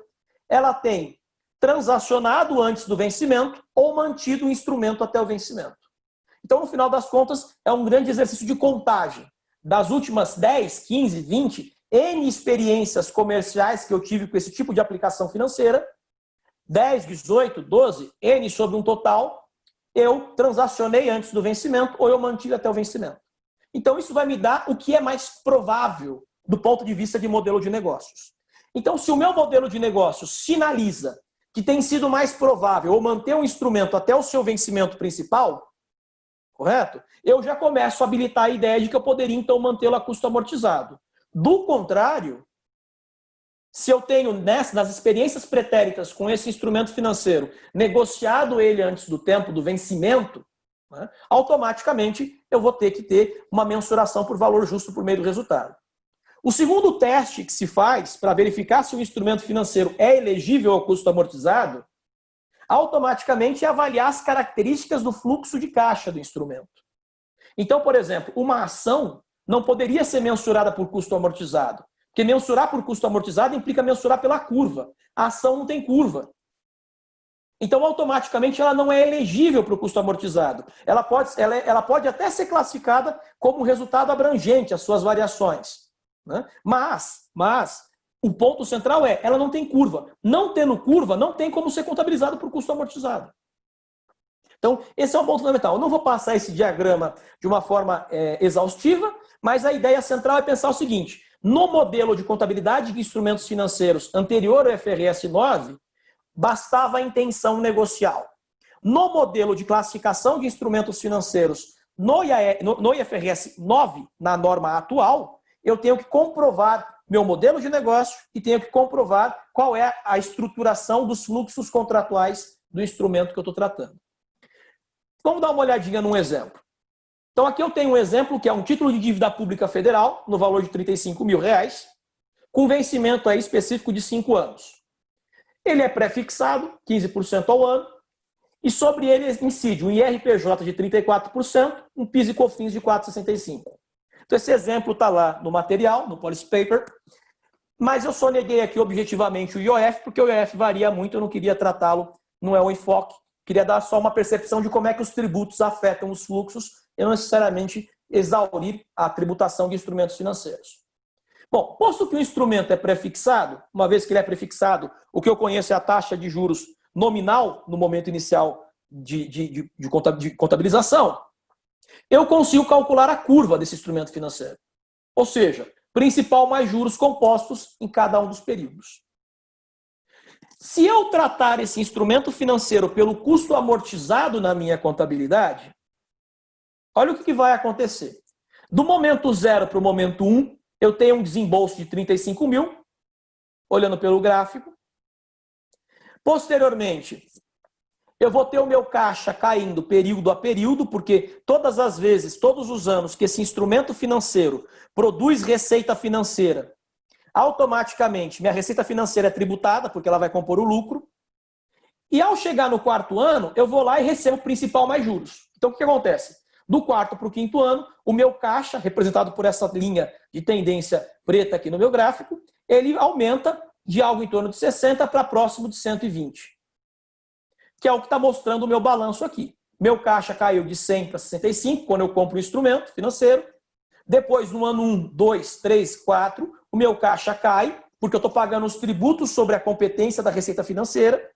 ela tem transacionado antes do vencimento ou mantido o instrumento até o vencimento. Então, no final das contas, é um grande exercício de contagem. Das últimas 10, 15, 20, N experiências comerciais que eu tive com esse tipo de aplicação financeira, 10, 18, 12, N sobre um total, eu transacionei antes do vencimento ou eu mantive até o vencimento. Então, isso vai me dar o que é mais provável do ponto de vista de modelo de negócios. Então, se o meu modelo de negócios sinaliza que tem sido mais provável ou manter um instrumento até o seu vencimento principal, correto? Eu já começo a habilitar a ideia de que eu poderia, então, mantê-lo a custo amortizado. Do contrário, se eu tenho, nas experiências pretéritas com esse instrumento financeiro, negociado ele antes do tempo do vencimento, né, automaticamente eu vou ter que ter uma mensuração por valor justo por meio do resultado. O segundo teste que se faz para verificar se o instrumento financeiro é elegível ao custo amortizado, automaticamente é avaliar as características do fluxo de caixa do instrumento. Então, por exemplo, uma ação não poderia ser mensurada por custo amortizado, porque mensurar por custo amortizado implica mensurar pela curva. A ação não tem curva. Então, automaticamente, ela não é elegível para o custo amortizado. Ela pode até ser classificada como um resultado abrangente, as suas variações, né? Mas o ponto central é, ela não tem curva. Não tendo curva, não tem como ser contabilizado por custo amortizado. Então, esse é um ponto fundamental. Eu não vou passar esse diagrama de uma forma exaustiva, mas a ideia central é pensar o seguinte: no modelo de contabilidade de instrumentos financeiros anterior ao IFRS 9, bastava a intenção negocial. No modelo de classificação de instrumentos financeiros no IFRS 9, na norma atual, eu tenho que comprovar meu modelo de negócio e tenho que comprovar qual é a estruturação dos fluxos contratuais do instrumento que eu estou tratando. Vamos dar uma olhadinha num exemplo. Então, aqui eu tenho um exemplo que é um título de dívida pública federal, no valor de R$35 mil, com vencimento aí específico de 5 anos. Ele é pré-fixado, 15% ao ano, e sobre ele incide um IRPJ de 34%, um PIS e COFINS de 4,65%. Então, esse exemplo está lá no material, no policy paper, mas eu só neguei aqui objetivamente o IOF, porque o IOF varia muito, eu não queria tratá-lo, não é o enfoque, Queria dar só uma percepção de como é que os tributos afetam os fluxos e não necessariamente exaurir a tributação de instrumentos financeiros. Bom, posto que o instrumento é prefixado, uma vez que ele é prefixado, o que eu conheço é a taxa de juros nominal no momento inicial de contabilização, eu consigo calcular a curva desse instrumento financeiro. Ou seja, principal mais juros compostos em cada um dos períodos. Se eu tratar esse instrumento financeiro pelo custo amortizado na minha contabilidade, olha o que vai acontecer. Do momento 0 para o momento 1, eu tenho um desembolso de 35 mil, olhando pelo gráfico. Posteriormente, eu vou ter o meu caixa caindo período a período, porque todas as vezes, todos os anos que esse instrumento financeiro produz receita financeira, automaticamente minha receita financeira é tributada, porque ela vai compor o lucro. E ao chegar no quarto ano, eu vou lá e recebo o principal mais juros. Então o que acontece? Do quarto para o quinto ano, o meu caixa, representado por essa linha de tendência preta aqui no meu gráfico, ele aumenta de algo em torno de 60 para próximo de 120. Que é o que está mostrando o meu balanço aqui. Meu caixa caiu de 100 para 65 quando eu compro um instrumento financeiro. Depois, no ano 1, 2, 3, 4, o meu caixa cai, porque eu estou pagando os tributos sobre a competência da receita financeira.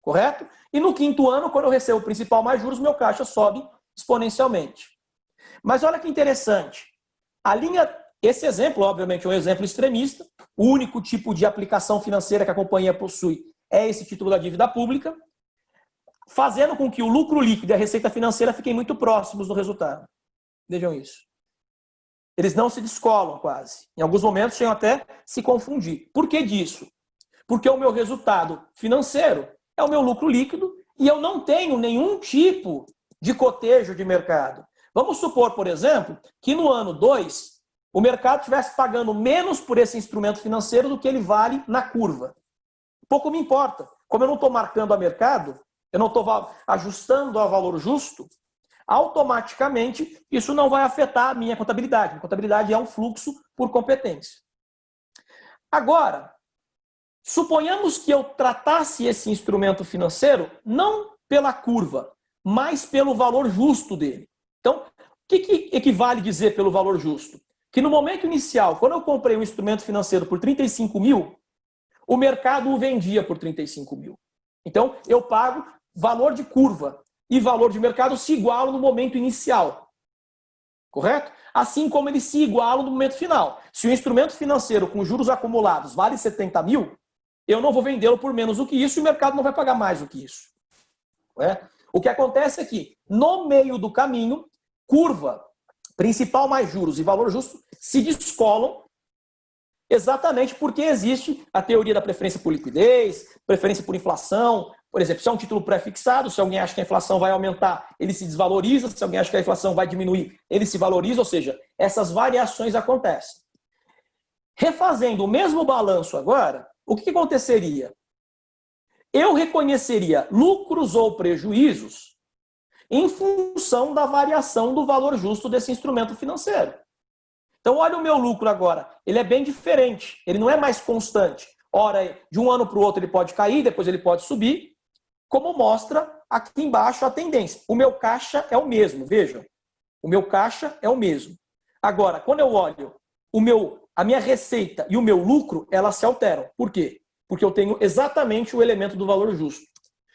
Correto? E no quinto ano, quando eu recebo o principal mais juros, meu caixa sobe exponencialmente. Mas olha que interessante. Esse exemplo, obviamente, é um exemplo extremista. O único tipo de aplicação financeira que a companhia possui é esse título da dívida pública, fazendo com que o lucro líquido e a receita financeira fiquem muito próximos no resultado. Vejam isso. Eles não se descolam quase. Em alguns momentos chegam até se confundir. Por que disso? Porque o meu resultado financeiro é o meu lucro líquido e eu não tenho nenhum tipo de cotejo de mercado. Vamos supor, por exemplo, que no ano 2 o mercado estivesse pagando menos por esse instrumento financeiro do que ele vale na curva. Pouco me importa. Como eu não estou marcando a mercado, eu não estou ajustando a valor justo, automaticamente isso não vai afetar a minha contabilidade. Minha contabilidade é um fluxo por competência. Agora, suponhamos que eu tratasse esse instrumento financeiro não pela curva, mas pelo valor justo dele. Então, o que equivale dizer pelo valor justo? Que no momento inicial, quando eu comprei um instrumento financeiro por 35 mil, o mercado o vendia por 35 mil. Então, eu pago valor de curva e valor de mercado se igualam no momento inicial. Correto? Assim como eles se igualam no momento final. Se o instrumento financeiro com juros acumulados vale 70 mil, eu não vou vendê-lo por menos do que isso e o mercado não vai pagar mais do que isso. Correto? O que acontece é que, no meio do caminho, curva, principal mais juros e valor justo se descolam exatamente porque existe a teoria da preferência por liquidez, preferência por inflação. Por exemplo, se é um título pré-fixado, se alguém acha que a inflação vai aumentar, ele se desvaloriza. Se alguém acha que a inflação vai diminuir, ele se valoriza. Ou seja, essas variações acontecem. Refazendo o mesmo balanço agora, o que aconteceria? Eu reconheceria lucros ou prejuízos em função da variação do valor justo desse instrumento financeiro. Então, olha o meu lucro agora. Ele é bem diferente. Ele não é mais constante. Ora, de um ano para o outro ele pode cair, depois ele pode subir, como mostra aqui embaixo a tendência. O meu caixa é o mesmo, vejam. O meu caixa é o mesmo. Agora, quando eu olho a minha receita e o meu lucro, elas se alteram. Por quê? Porque eu tenho exatamente o elemento do valor justo.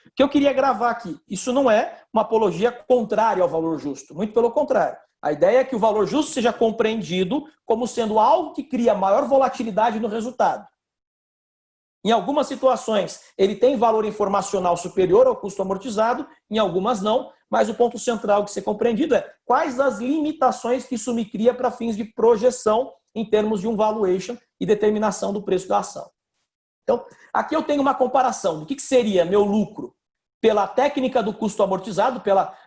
O que eu queria gravar aqui, isso não é uma apologia contrária ao valor justo, muito pelo contrário. A ideia é que o valor justo seja compreendido como sendo algo que cria maior volatilidade no resultado. Em algumas situações, ele tem valor informacional superior ao custo amortizado, em algumas não, mas o ponto central que ser compreendido é quais as limitações que isso me cria para fins de projeção em termos de um valuation e determinação do preço da ação. Então, aqui eu tenho uma comparação do que seria meu lucro pela técnica do custo amortizado,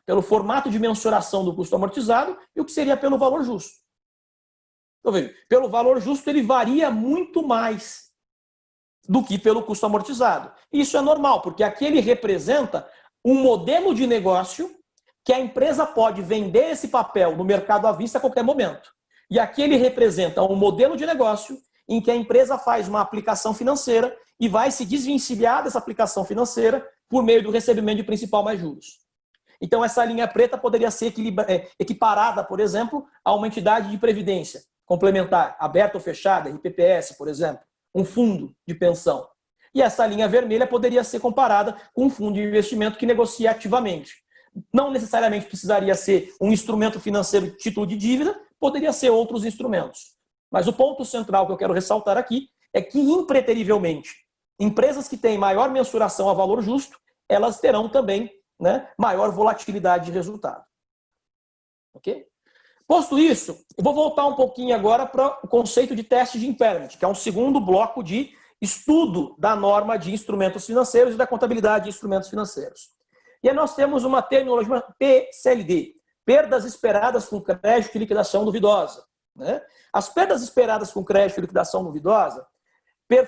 pelo formato de mensuração do custo amortizado, e o que seria pelo valor justo. Então, veja, pelo valor justo ele varia muito mais do que pelo custo amortizado. Isso é normal, porque aqui ele representa um modelo de negócio que a empresa pode vender esse papel no mercado à vista a qualquer momento. E aqui ele representa um modelo de negócio em que a empresa faz uma aplicação financeira e vai se desvencilhar dessa aplicação financeira por meio do recebimento de principal mais juros. Então, essa linha preta poderia ser equiparada, por exemplo, a uma entidade de previdência complementar, aberta ou fechada, IPPS, por exemplo, um fundo de pensão. E essa linha vermelha poderia ser comparada com um fundo de investimento que negocia ativamente. Não necessariamente precisaria ser um instrumento financeiro de título de dívida, poderia ser outros instrumentos. Mas o ponto central que eu quero ressaltar aqui é que, impreterivelmente, empresas que têm maior mensuração a valor justo, elas terão também, né, maior volatilidade de resultado. Ok? Posto isso, eu vou voltar um pouquinho agora para o conceito de teste de impairment, que é um segundo bloco de estudo da norma de instrumentos financeiros e da contabilidade de instrumentos financeiros. E aí nós temos uma terminologia PCLD, perdas esperadas com crédito e liquidação duvidosa. Né? As perdas esperadas com crédito e liquidação duvidosa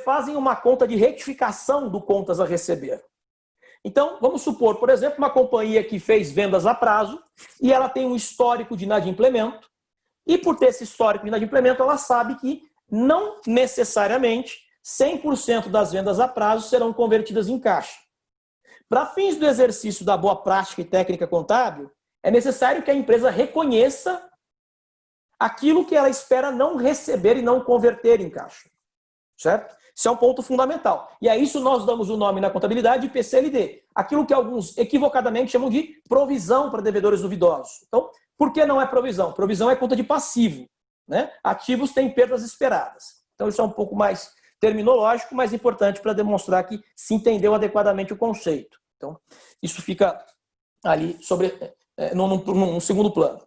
fazem uma conta de retificação do contas a receber. Então, vamos supor, por exemplo, uma companhia que fez vendas a prazo e ela tem um histórico de inadimplemento, e por ter esse histórico de inadimplemento, ela sabe que não necessariamente 100% das vendas a prazo serão convertidas em caixa. Para fins do exercício da boa prática e técnica contábil, é necessário que a empresa reconheça aquilo que ela espera não receber e não converter em caixa. Certo? Isso é um ponto fundamental. E a isso nós damos o nome na contabilidade de PCLD. Aquilo que alguns equivocadamente chamam de provisão para devedores duvidosos. Então, por que não é provisão? Provisão é conta de passivo. Né? Ativos têm perdas esperadas. Então, isso é um pouco mais terminológico, mas importante para demonstrar que se entendeu adequadamente o conceito. Então, isso fica ali num segundo plano.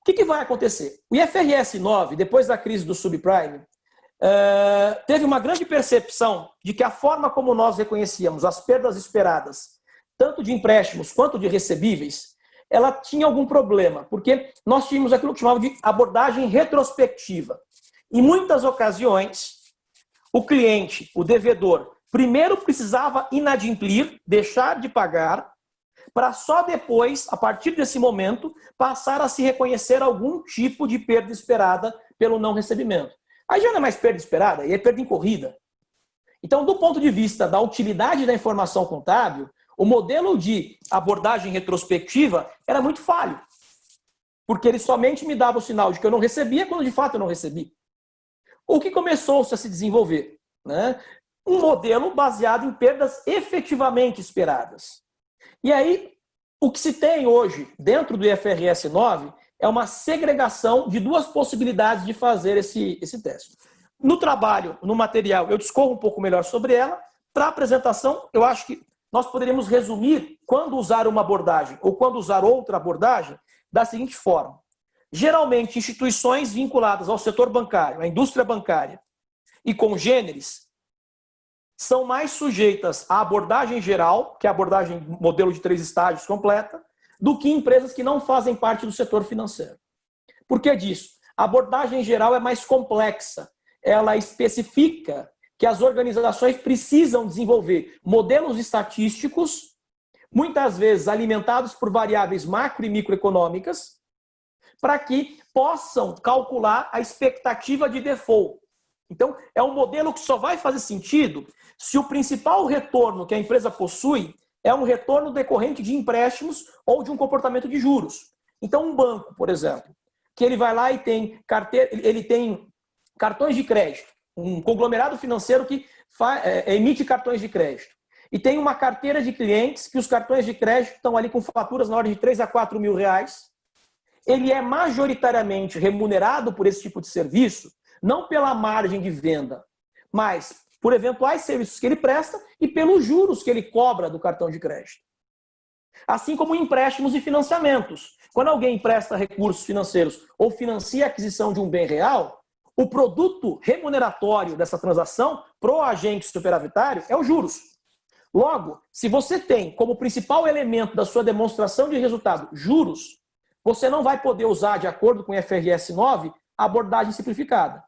O que vai acontecer? O IFRS 9, depois da crise do subprime, teve uma grande percepção de que a forma como nós reconhecíamos as perdas esperadas, tanto de empréstimos quanto de recebíveis, ela tinha algum problema, porque nós tínhamos aquilo que chamava de abordagem retrospectiva. Em muitas ocasiões, o cliente, o devedor, primeiro precisava inadimplir, deixar de pagar, para só depois, a partir desse momento, passar a se reconhecer algum tipo de perda esperada pelo não recebimento. Aí já não é mais perda esperada, aí é perda incorrida. Então, do ponto de vista da utilidade da informação contábil, o modelo de abordagem retrospectiva era muito falho, porque ele somente me dava o sinal de que eu não recebia quando de fato eu não recebi. O que começou-se a se desenvolver? Né? Um modelo baseado em perdas efetivamente esperadas. E aí, o que se tem hoje dentro do IFRS 9 é uma segregação de duas possibilidades de fazer esse teste. No trabalho, no material, eu discorro um pouco melhor sobre ela. Para a apresentação, eu acho que nós poderíamos resumir quando usar uma abordagem ou quando usar outra abordagem da seguinte forma. Geralmente, instituições vinculadas ao setor bancário, à indústria bancária e congêneres, são mais sujeitas à abordagem geral, que é a abordagem modelo de 3 estágios completa, do que empresas que não fazem parte do setor financeiro. Por que disso? A abordagem geral é mais complexa. Ela especifica que as organizações precisam desenvolver modelos estatísticos, muitas vezes alimentados por variáveis macro e microeconômicas, para que possam calcular a expectativa de default. Então, é um modelo que só vai fazer sentido se o principal retorno que a empresa possui é um retorno decorrente de empréstimos ou de um comportamento de juros. Então, um banco, por exemplo, que ele vai lá e tem ele tem cartões de crédito, um conglomerado financeiro que emite cartões de crédito. E tem uma carteira de clientes que os cartões de crédito estão ali com faturas na ordem de 3 a 4 mil reais. Ele é majoritariamente remunerado por esse tipo de serviço, não pela margem de venda, mas por eventuais serviços que ele presta e pelos juros que ele cobra do cartão de crédito. Assim como empréstimos e financiamentos. Quando alguém empresta recursos financeiros ou financia a aquisição de um bem real, o produto remuneratório dessa transação para o agente superavitário é os juros. Logo, se você tem como principal elemento da sua demonstração de resultado juros, você não vai poder usar, de acordo com o IFRS 9, a abordagem simplificada.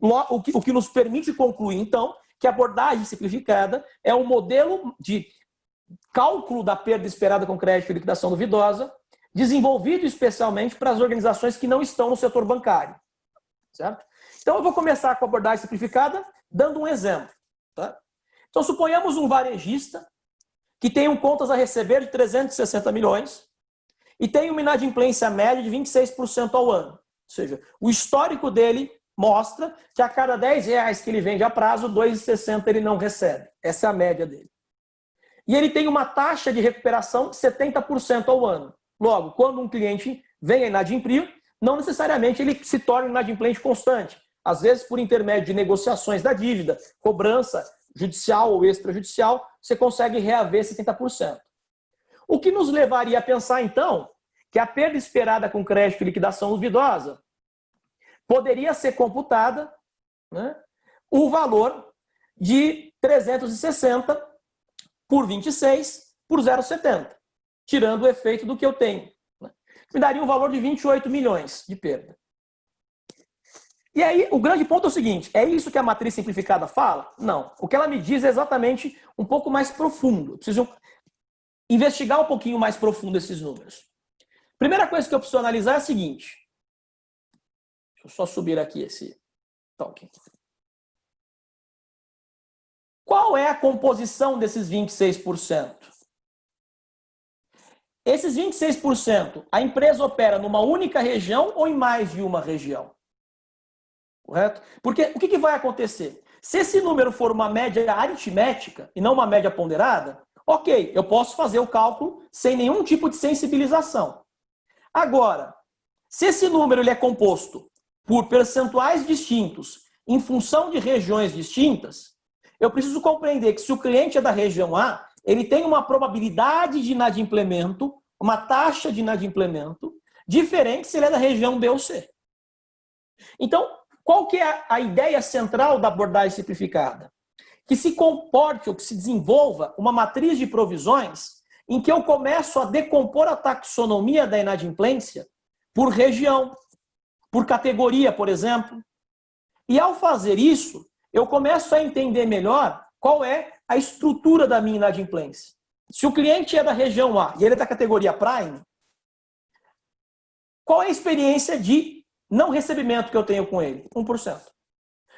O que nos permite concluir, então, que a abordagem simplificada é um modelo de cálculo da perda esperada com crédito e liquidação duvidosa, desenvolvido especialmente para as organizações que não estão no setor bancário. Certo? Então, eu vou começar com a abordagem simplificada, dando um exemplo. Tá? Então, suponhamos um varejista que tenham contas a receber de 360 milhões e tem uma inadimplência média de 26% ao ano. Ou seja, o histórico dele mostra que a cada R$10 que ele vende a prazo, R$2,60 ele não recebe. Essa é a média dele. E ele tem uma taxa de recuperação de 70% ao ano. Logo, quando um cliente vem a inadimplir, não necessariamente ele se torna inadimplente constante. Às vezes, por intermédio de negociações da dívida, cobrança judicial ou extrajudicial, você consegue reaver 70%. O que nos levaria a pensar, então, que a perda esperada com crédito e liquidação duvidosa poderia ser computada, né, o valor de 360 por 26 por 0,70, tirando o efeito do que eu tenho. Né? Me daria um valor de 28 milhões de perda. E aí, o grande ponto é o seguinte, é isso que a matriz simplificada fala? Não. O que ela me diz é exatamente um pouco mais profundo. Eu preciso investigar um pouquinho mais profundo esses números. Primeira coisa que eu preciso analisar é a seguinte. Deixa eu só subir aqui esse token. Qual é a composição desses 26%? Esses 26%, a empresa opera numa única região ou em mais de uma região? Correto? Porque o que vai acontecer? Se esse número for uma média aritmética e não uma média ponderada, ok, eu posso fazer o cálculo sem nenhum tipo de sensibilização. Agora, se esse número ele é composto por percentuais distintos em função de regiões distintas, eu preciso compreender que se o cliente é da região A, ele tem uma probabilidade de inadimplemento, uma taxa de inadimplemento, diferente se ele é da região B ou C. Então, qual que é a ideia central da abordagem simplificada? Que se comporte ou que se desenvolva uma matriz de provisões em que eu começo a decompor a taxonomia da inadimplência por região, por categoria, por exemplo. E ao fazer isso, eu começo a entender melhor qual é a estrutura da minha inadimplência. Se o cliente é da região A e ele é da categoria Prime, qual é a experiência de não recebimento que eu tenho com ele? 1%.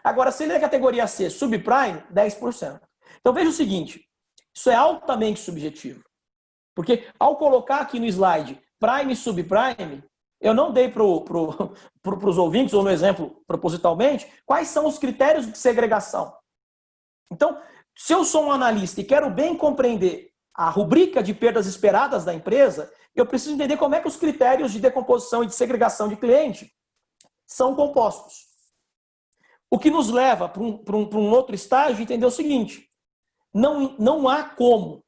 Agora, se ele é da categoria C, subprime, 10%. Então veja o seguinte, isso é altamente subjetivo. Porque ao colocar aqui no slide Prime e Subprime, eu não dei para os ouvintes, ou no exemplo propositalmente, quais são os critérios de segregação. Então, se eu sou um analista e quero bem compreender a rubrica de perdas esperadas da empresa, eu preciso entender como é que os critérios de decomposição e de segregação de cliente são compostos. O que nos leva para um outro estágio entender o seguinte, não há como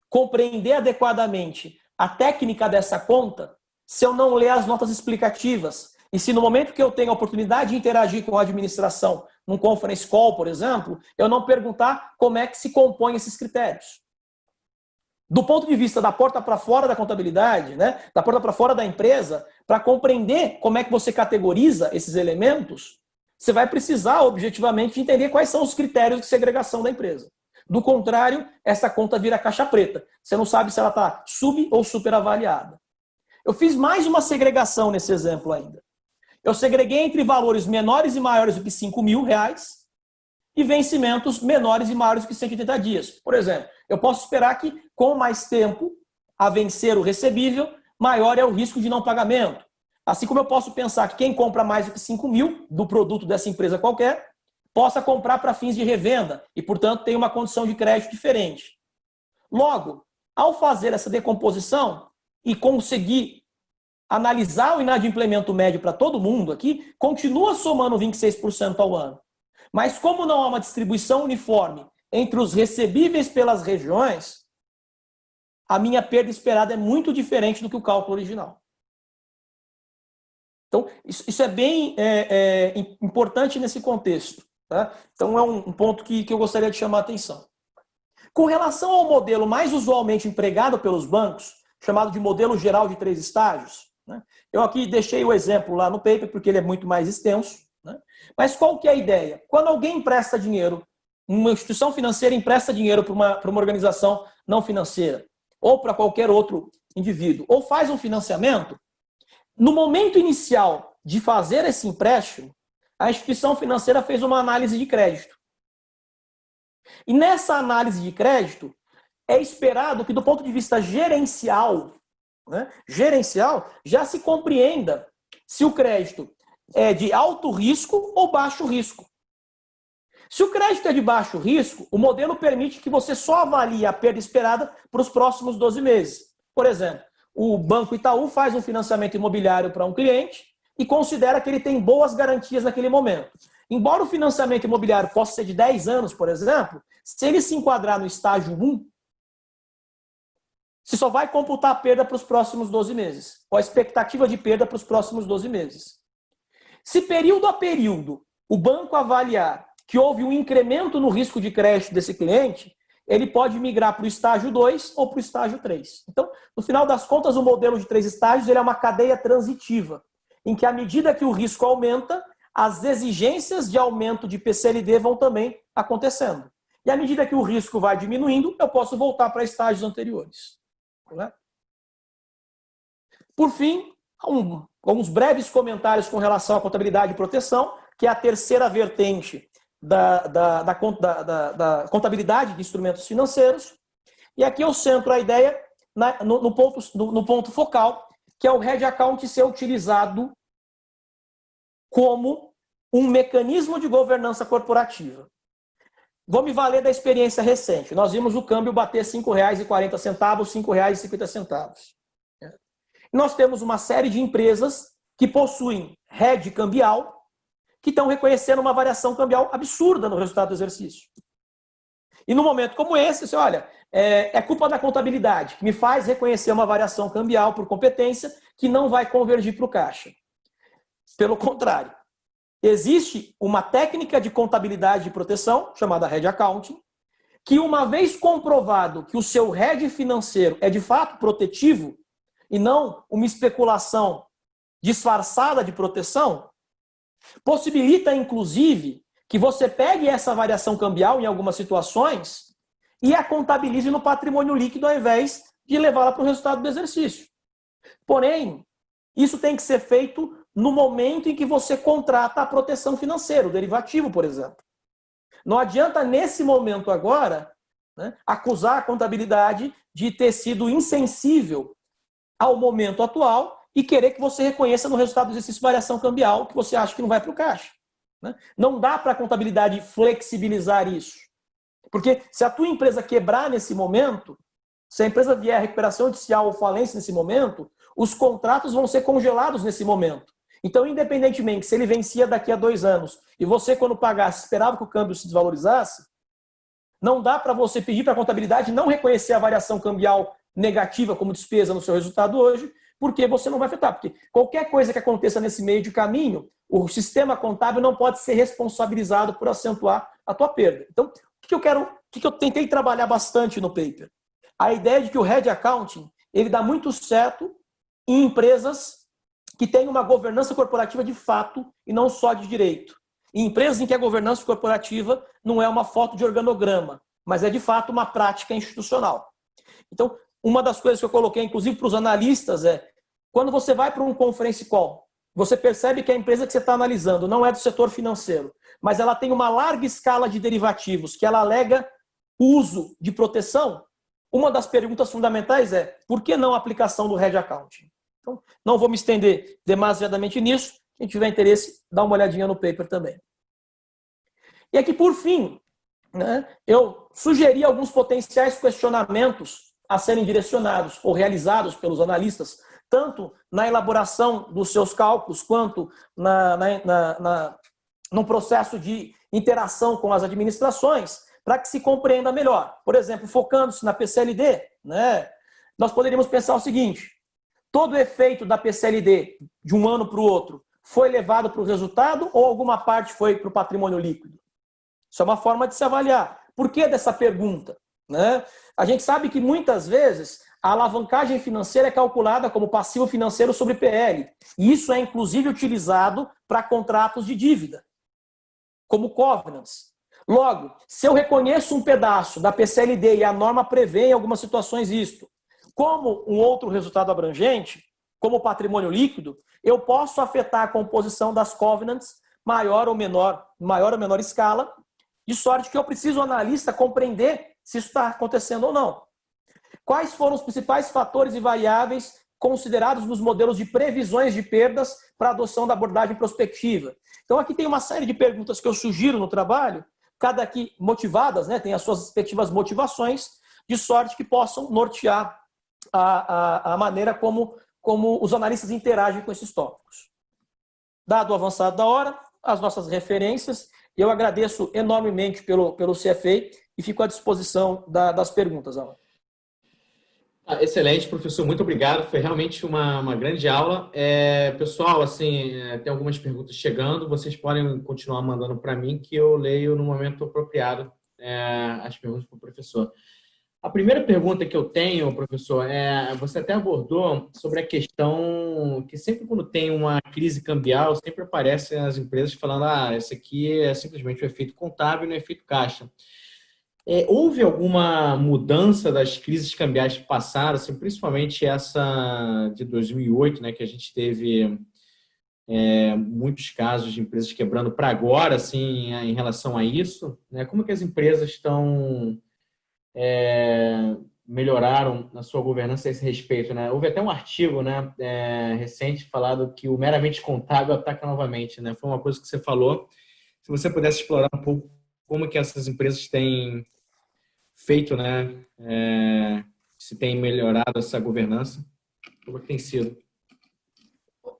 compreender adequadamente a técnica dessa conta se eu não ler as notas explicativas. E se no momento que eu tenho a oportunidade de interagir com a administração, num conference call, por exemplo, eu não perguntar como é que se compõem esses critérios. Do ponto de vista da porta para fora da contabilidade, né, da porta para fora da empresa, para compreender como é que você categoriza esses elementos, você vai precisar objetivamente entender quais são os critérios de segregação da empresa. Do contrário, essa conta vira caixa preta. Você não sabe se ela está sub ou superavaliada. Eu fiz mais uma segregação nesse exemplo ainda. Eu segreguei entre valores menores e maiores do que R$5.000 e vencimentos menores e maiores do que 180 dias. Por exemplo, eu posso esperar que, com mais tempo a vencer o recebível, maior é o risco de não pagamento. Assim como eu posso pensar que quem compra mais do que 5.000 do produto dessa empresa qualquer, possa comprar para fins de revenda e, portanto, tem uma condição de crédito diferente. Logo, ao fazer essa decomposição e conseguir analisar o inadimplemento médio para todo mundo aqui, continua somando 26% ao ano. Mas como não há uma distribuição uniforme entre os recebíveis pelas regiões, a minha perda esperada é muito diferente do que o cálculo original. Então, isso é bem importante nesse contexto. Tá? Então, é um ponto que eu gostaria de chamar a atenção. Com relação ao modelo mais usualmente empregado pelos bancos, chamado de modelo geral de 3 estágios, né? Eu aqui deixei o exemplo lá no paper, porque ele é muito mais extenso. Né? Mas qual que é a ideia? Quando alguém empresta dinheiro, uma instituição financeira empresta dinheiro para uma organização não financeira, ou para qualquer outro indivíduo, ou faz um financiamento, no momento inicial de fazer esse empréstimo, a instituição financeira fez uma análise de crédito. E nessa análise de crédito, é esperado que, do ponto de vista gerencial, né, já se compreenda se o crédito é de alto risco ou baixo risco. Se o crédito é de baixo risco, o modelo permite que você só avalie a perda esperada para os próximos 12 meses. Por exemplo, o Banco Itaú faz um financiamento imobiliário para um cliente e considera que ele tem boas garantias naquele momento. Embora o financiamento imobiliário possa ser de 10 anos, por exemplo, se ele se enquadrar no estágio 1, você só vai computar a perda para os próximos 12 meses, ou a expectativa de perda para os próximos 12 meses. Se período a período o banco avaliar que houve um incremento no risco de crédito desse cliente, ele pode migrar para o estágio 2 ou para o estágio 3. Então, no final das contas, o modelo de 3 estágios ele é uma cadeia transitiva, em que, à medida que o risco aumenta, as exigências de aumento de PCLD vão também acontecendo. E à medida que o risco vai diminuindo, eu posso voltar para estágios anteriores. Correto? Por fim, alguns breves comentários com relação à contabilidade e proteção, que é a terceira vertente da contabilidade de instrumentos financeiros. E aqui eu centro a ideia no ponto focal, que é o Hedge Account ser utilizado como um mecanismo de governança corporativa. Vou me valer da experiência recente. Nós vimos o câmbio bater R$ 5,40, R$ 5,50. Nós temos uma série de empresas que possuem hedge cambial, que estão reconhecendo uma variação cambial absurda no resultado do exercício. E num momento como esse, você olha, é culpa da contabilidade, que me faz reconhecer uma variação cambial por competência que não vai convergir para o caixa. Pelo contrário, existe uma técnica de contabilidade de proteção, chamada hedge accounting, que uma vez comprovado que o seu hedge financeiro é de fato protetivo e não uma especulação disfarçada de proteção, possibilita, inclusive, que você pegue essa variação cambial em algumas situações e a contabilize no patrimônio líquido ao invés de levá-la para o resultado do exercício. Porém, isso tem que ser feito no momento em que você contrata a proteção financeira, o derivativo, por exemplo. Não adianta, nesse momento agora, né, acusar a contabilidade de ter sido insensível ao momento atual e querer que você reconheça no resultado do exercício variação cambial que você acha que não vai para o caixa. Né? Não dá para a contabilidade flexibilizar isso. Porque se a tua empresa quebrar nesse momento, se a empresa vier a recuperação judicial ou falência nesse momento, os contratos vão ser congelados nesse momento. Então, independentemente se ele vencia daqui a 2 anos e você, quando pagasse, esperava que o câmbio se desvalorizasse, não dá para você pedir para a contabilidade não reconhecer a variação cambial negativa como despesa no seu resultado hoje, porque você não vai afetar. Porque qualquer coisa que aconteça nesse meio de caminho, o sistema contábil não pode ser responsabilizado por acentuar a tua perda. Então, o que eu tentei trabalhar bastante no paper? A ideia de que o hedge accounting ele dá muito certo em empresas que têm uma governança corporativa de fato e não só de direito. Em empresas em que a governança corporativa não é uma foto de organograma, mas é de fato uma prática institucional. Então, uma das coisas que eu coloquei, inclusive para os analistas, é quando você vai para um conference call, você percebe que a empresa que você está analisando não é do setor financeiro, mas ela tem uma larga escala de derivativos que ela alega uso de proteção. Uma das perguntas fundamentais é por que não a aplicação do hedge accounting? Então, não vou me estender demasiadamente nisso. Quem tiver interesse, dá uma olhadinha no paper também. E aqui, por fim, né, eu sugeri alguns potenciais questionamentos a serem direcionados ou realizados pelos analistas, tanto na elaboração dos seus cálculos, quanto no processo de interação com as administrações, para que se compreenda melhor. Por exemplo, focando-se na PCLD, né, nós poderíamos pensar o seguinte: todo o efeito da PCLD de um ano para o outro foi levado para o resultado ou alguma parte foi para o patrimônio líquido? Isso é uma forma de se avaliar. Por que dessa pergunta? Né? A gente sabe que muitas vezes a alavancagem financeira é calculada como passivo financeiro sobre PL. E isso é inclusive utilizado para contratos de dívida, como covenants. Logo, se eu reconheço um pedaço da PCLD e a norma prevê em algumas situações isto, como um outro resultado abrangente, como patrimônio líquido, eu posso afetar a composição das covenants maior ou menor escala, de sorte que eu preciso, analista, compreender se isso está acontecendo ou não. quais foram os principais fatores e variáveis considerados nos modelos de previsões de perdas para a adoção da abordagem prospectiva. Então, aqui tem uma série de perguntas que eu sugiro no trabalho, cada aqui motivadas, né, tem as suas respectivas motivações, de sorte que possam nortear a maneira como os analistas interagem com esses tópicos. Dado o avançado da hora, as nossas referências, eu agradeço enormemente pelo CFA e fico à disposição das perguntas, Alan. Excelente, professor. Muito obrigado. Foi realmente uma grande aula. Pessoal, assim, tem algumas perguntas chegando. Vocês podem continuar mandando para mim que eu leio no momento apropriado as perguntas para o professor. A primeira pergunta que eu tenho, professor, você até abordou sobre a questão que sempre quando tem uma crise cambial, sempre aparecem as empresas falando esse aqui é simplesmente o efeito contábil e não é efeito caixa. Houve alguma mudança das crises cambiais que passaram, assim, principalmente essa de 2008, né, que a gente teve muitos casos de empresas quebrando para agora, assim, em relação a isso, né? Como que as empresas melhoraram na sua governança a esse respeito, né? Houve até um artigo, né, recente falado que o meramente contábil ataca novamente, né? Foi uma coisa que você falou. Se você pudesse explorar um pouco como que essas empresas têm feito, né? Se tem melhorado essa governança, como que tem sido?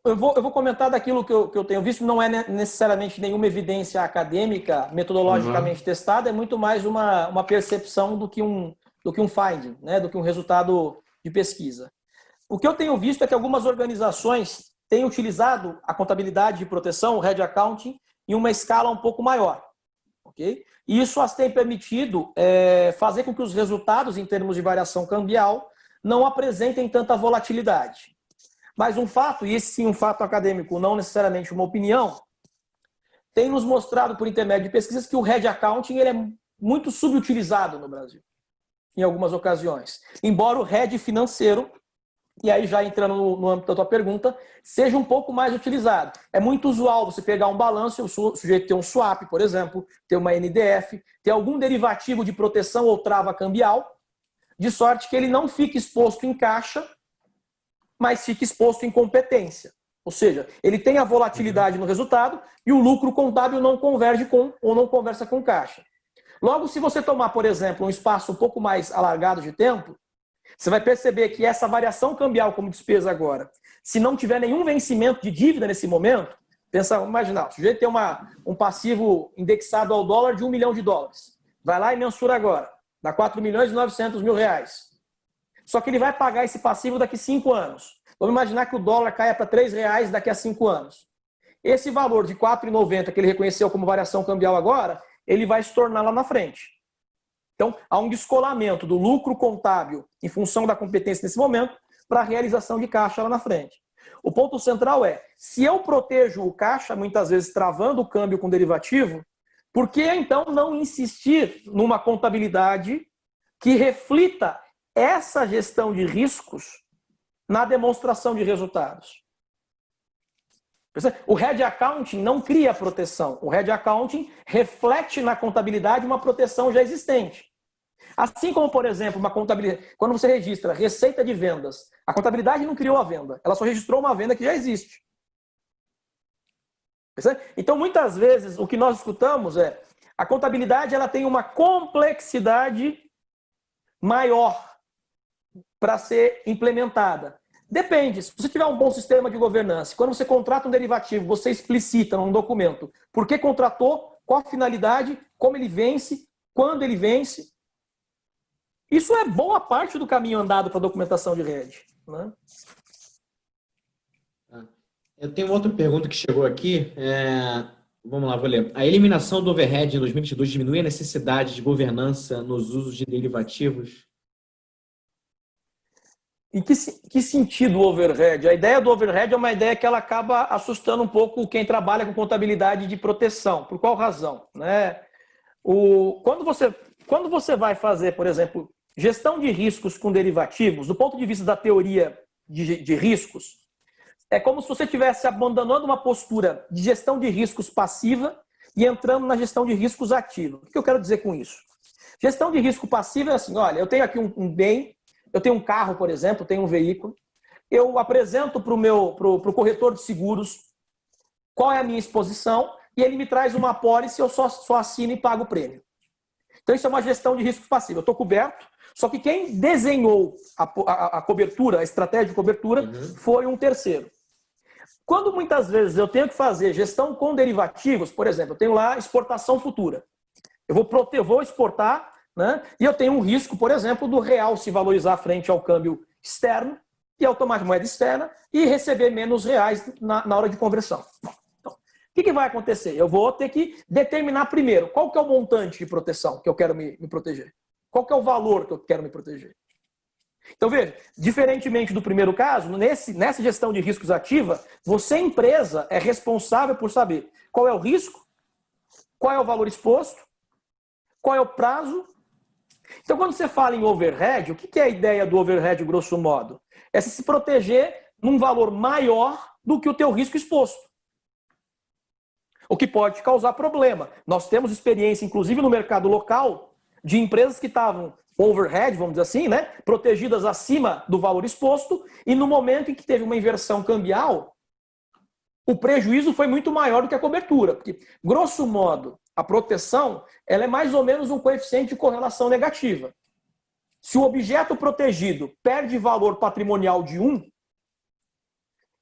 Eu vou comentar daquilo que eu tenho visto, não é necessariamente nenhuma evidência acadêmica, metodologicamente testada, é muito mais uma percepção do que um finding, né? Do que um resultado de pesquisa. O que eu tenho visto é que algumas organizações têm utilizado a contabilidade de proteção, o Hedge Accounting, em uma escala um pouco maior. Okay? E isso as tem permitido fazer com que os resultados, em termos de variação cambial, não apresentem tanta volatilidade. Mas um fato, e esse sim um fato acadêmico, não necessariamente uma opinião, tem nos mostrado por intermédio de pesquisas que o Hedge Accounting ele é muito subutilizado no Brasil, em algumas ocasiões. Embora o hedge financeiro, e aí já entrando no âmbito da tua pergunta, seja um pouco mais utilizado. É muito usual você pegar um balanço, o sujeito ter um swap, por exemplo, ter uma NDF, ter algum derivativo de proteção ou trava cambial, de sorte que ele não fique exposto em caixa, mas fique exposto em competência. Ou seja, ele tem a volatilidade no resultado e o lucro contábil não converge com ou não conversa com caixa. Logo, se você tomar, por exemplo, um espaço um pouco mais alargado de tempo, você vai perceber que essa variação cambial como despesa agora, se não tiver nenhum vencimento de dívida nesse momento, imagina, o sujeito tem um passivo indexado ao dólar de $1 milhão. Vai lá e mensura agora, dá 4.900.000 reais. Só que ele vai pagar esse passivo daqui a 5 anos. Vamos imaginar que o dólar caia para R$3 daqui a 5 anos. Esse valor de 4,90 que ele reconheceu como variação cambial agora, ele vai se tornar lá na frente. Então, há um descolamento do lucro contábil em função da competência nesse momento para a realização de caixa lá na frente. O ponto central é, se eu protejo o caixa, muitas vezes travando o câmbio com derivativo, por que então não insistir numa contabilidade que reflita essa gestão de riscos na demonstração de resultados? O Hedge Accounting não cria proteção. O Hedge Accounting reflete na contabilidade uma proteção já existente. Assim como, por exemplo, uma contabilidade, quando você registra receita de vendas, a contabilidade não criou a venda, ela só registrou uma venda que já existe. Então, muitas vezes, o que nós escutamos é a contabilidade ela tem uma complexidade maior para ser implementada. Depende. Se você tiver um bom sistema de governança, quando você contrata um derivativo, você explicita num documento por que contratou, qual a finalidade, como ele vence, quando ele vence. Isso é boa parte do caminho andado para a documentação de rede, né? Eu tenho outra pergunta que chegou aqui. Vamos lá, vou ler. A eliminação do overhead em 2022 diminui a necessidade de governança nos usos de derivativos? Em que sentido o overhead? A ideia do overhead é uma ideia que ela acaba assustando um pouco quem trabalha com contabilidade de proteção. Por qual razão? Né? Quando você vai fazer, por exemplo, gestão de riscos com derivativos, do ponto de vista da teoria de riscos, é como se você estivesse abandonando uma postura de gestão de riscos passiva e entrando na gestão de riscos ativa. O que eu quero dizer com isso? Gestão de risco passivo é assim, olha, eu tenho aqui um bem, Eu tenho um carro, por exemplo, tenho um veículo. Eu apresento para o corretor de seguros qual é a minha exposição e ele me traz uma apólice e eu só assino e pago o prêmio. Então, isso é uma gestão de risco passivo. Eu estou coberto, só que quem desenhou a cobertura, a estratégia de cobertura, foi um terceiro. Quando muitas vezes eu tenho que fazer gestão com derivativos, por exemplo, eu tenho lá exportação futura. Eu vou exportar, né? E eu tenho um risco, por exemplo, do real se valorizar frente ao câmbio externo e automática moeda externa e receber menos reais na hora de conversão. Então, o que vai acontecer? Eu vou ter que determinar primeiro qual que é o montante de proteção que eu quero me proteger. Qual que é o valor que eu quero me proteger. Então, veja, diferentemente do primeiro caso, nessa gestão de riscos ativa, você, empresa, é responsável por saber qual é o risco, qual é o valor exposto, qual é o prazo. Então, quando você fala em overhead, o que é a ideia do overhead, grosso modo? É se proteger num valor maior do que o teu risco exposto. O que pode causar problema. Nós temos experiência, inclusive no mercado local, de empresas que estavam overhead, vamos dizer assim, né, protegidas acima do valor exposto, e no momento em que teve uma inversão cambial, o prejuízo foi muito maior do que a cobertura. Porque, grosso modo, a proteção ela é mais ou menos um coeficiente de correlação negativa. Se o objeto protegido perde valor patrimonial de 1,